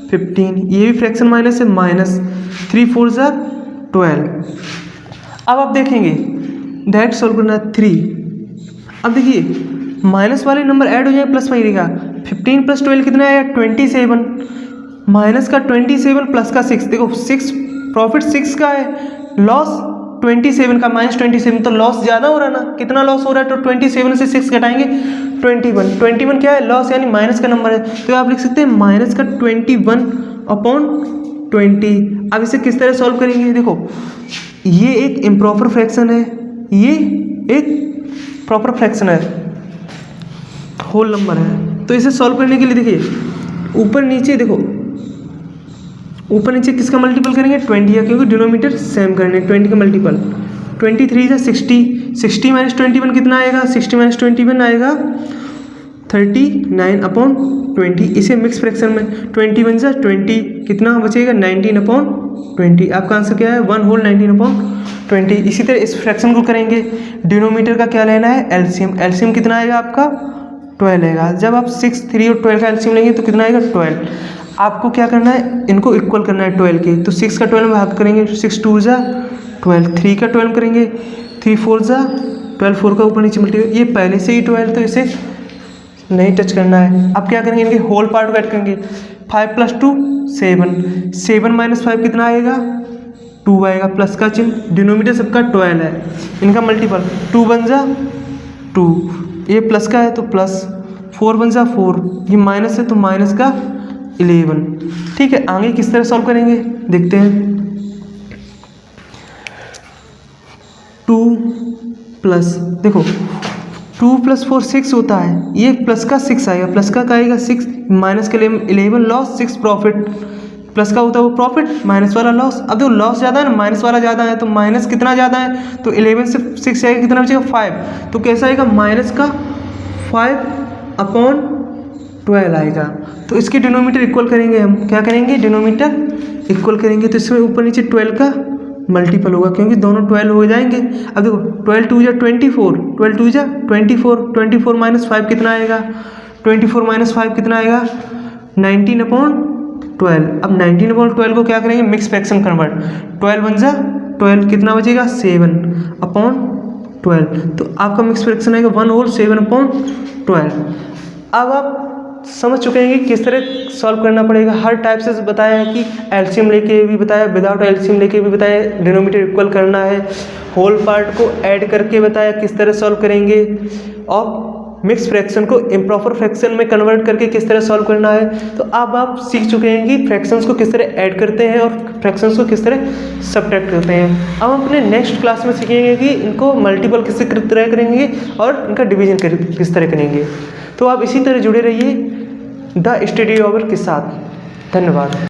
15, ये भी फ्रैक्शन माइनस है, माइनस 3 4 जा 12। अब आप देखेंगे डायरेक्ट सॉल्व करना 3। अब देखिए माइनस वाले नंबर ऐड हो जाए प्लस में रहेगा, 15 + 12 कितना आएगा 27, माइनस का 27 प्लस का 6, देखो 6 प्रॉफिट 6 का है, लॉस 27 का, -27 तो लॉस ज़्यादा हो रहा है ना, कितना लॉस हो रहा है तो 27 से 6 घटाएंगे 21, 21 क्या है लॉस यानी माइनस का नंबर है, तो आप लिख सकते हैं माइनस का 21/20। अब इसे किस तरह सॉल्व करेंगे, देखो ये एक इम्प्रॉपर फ्रैक्शन है, ये एक प्रॉपर फ्रैक्शन है, होल नंबर है, तो इसे सॉल्व करने के लिए देखिए ऊपर नीचे, देखो ऊपर नीचे किसका मल्टीपल करेंगे 20 का, क्योंकि डिनोमीटर सेम करने 20 का मल्टीपल, 23 जा 60, 60 - 21 कितना आएगा, 60 - 21 आएगा 39/20। इसे मिक्स फ्रैक्शन में 21 जा 20 कितना बचेगा 19/20। आपका आंसर क्या है 1 होल 19/20। इसी तरह इस फ्रैक्शन को करेंगे, डिनोमीटर का क्या लेना है एलसीएम, एलसीएम कितना आएगा आपका 12 आएगा। जब आप 6, 3 और 12 का एलसीएम लेंगे तो कितना आएगा 12। आपको क्या करना है, इनको इक्वल करना है 12 के, तो 6 का 12 में भाग करेंगे, 6 2 जा 12, 3 का 12 करेंगे, 3 4 जा 12, 4 का ऊपर नीचे मल्टीपल, ये पहले से ही 12 तो इसे नहीं टच करना है। अब क्या करेंगे, इनके होल पार्ट को ऐड करेंगे, 5 + 2 7, 7 - 5 कितना आएगा 2 आएगा, प्लस का चिन्ह, डिनोमीटर सबका 12 है, इनका मल्टीपल 2 1 जा 2, ये प्लस का है तो प्लस, 4 1 जा 4, ये माइनस है तो माइनस का 11। ठीक है, आगे किस तरह सॉल्व करेंगे देखते हैं। 2 प्लस, देखो 2 + 4 6 होता है, ये प्लस का 6 आएगा, प्लस का आएगा 6, माइनस के लिए 11 लॉस, 6 प्रॉफिट, प्लस का होता है वो प्रॉफिट, माइनस वाला लॉस। अब देखो लॉस ज़्यादा है ना, माइनस वाला ज़्यादा है, तो माइनस कितना ज़्यादा है तो 11 से 6 आएगा कितना बचेगा 5, तो कैसा आएगा माइनस का 5/12 आएगा। तो इसके डिनोमीटर इक्वल करेंगे हम, क्या करेंगे डिनोमीटर इक्वल करेंगे, तो इसमें ऊपर नीचे 12 का मल्टीपल होगा, क्योंकि दोनों 12 हो जाएंगे। अब देखो 12 2 जा 24, 12 2 जा 24, 24 - 5 कितना आएगा 24 - 5 कितना आएगा 19/12। अब 19/12 को क्या करेंगे मिक्स फ्रैक्शन कन्वर्ट, 12 1 जा 12 कितना बचेगा 7/12, तो आपका मिक्स फ्रैक्शन आएगा 1 होल 7/12। अब आप समझ चुके हैं कि किस तरह सॉल्व करना पड़ेगा। हर टाइप से बताया है कि एलसीएम लेके भी बताया, विदाउट एलसीएम लेके भी बताया, डिनोमीटर इक्वल करना है, होल पार्ट को ऐड करके बताया किस तरह सॉल्व करेंगे, और मिक्स फ्रैक्शन को इम्प्रॉपर फ्रैक्शन में कन्वर्ट करके किस तरह सॉल्व करना है। तो अब आप सीख चुके हैं कि फ्रैक्शंस को किस तरह ऐड करते हैं और फ्रैक्शंस को किस तरह सब्ट्रैक्ट करते हैं। अब हम अपने नेक्स्ट क्लास में सीखेंगे कि इनको मल्टीपल किस तरह करेंगे और इनका डिवीजन किस तरह करेंगे। तो आप इसी तरह जुड़े रहिए द स्टडी अवर के साथ। धन्यवाद।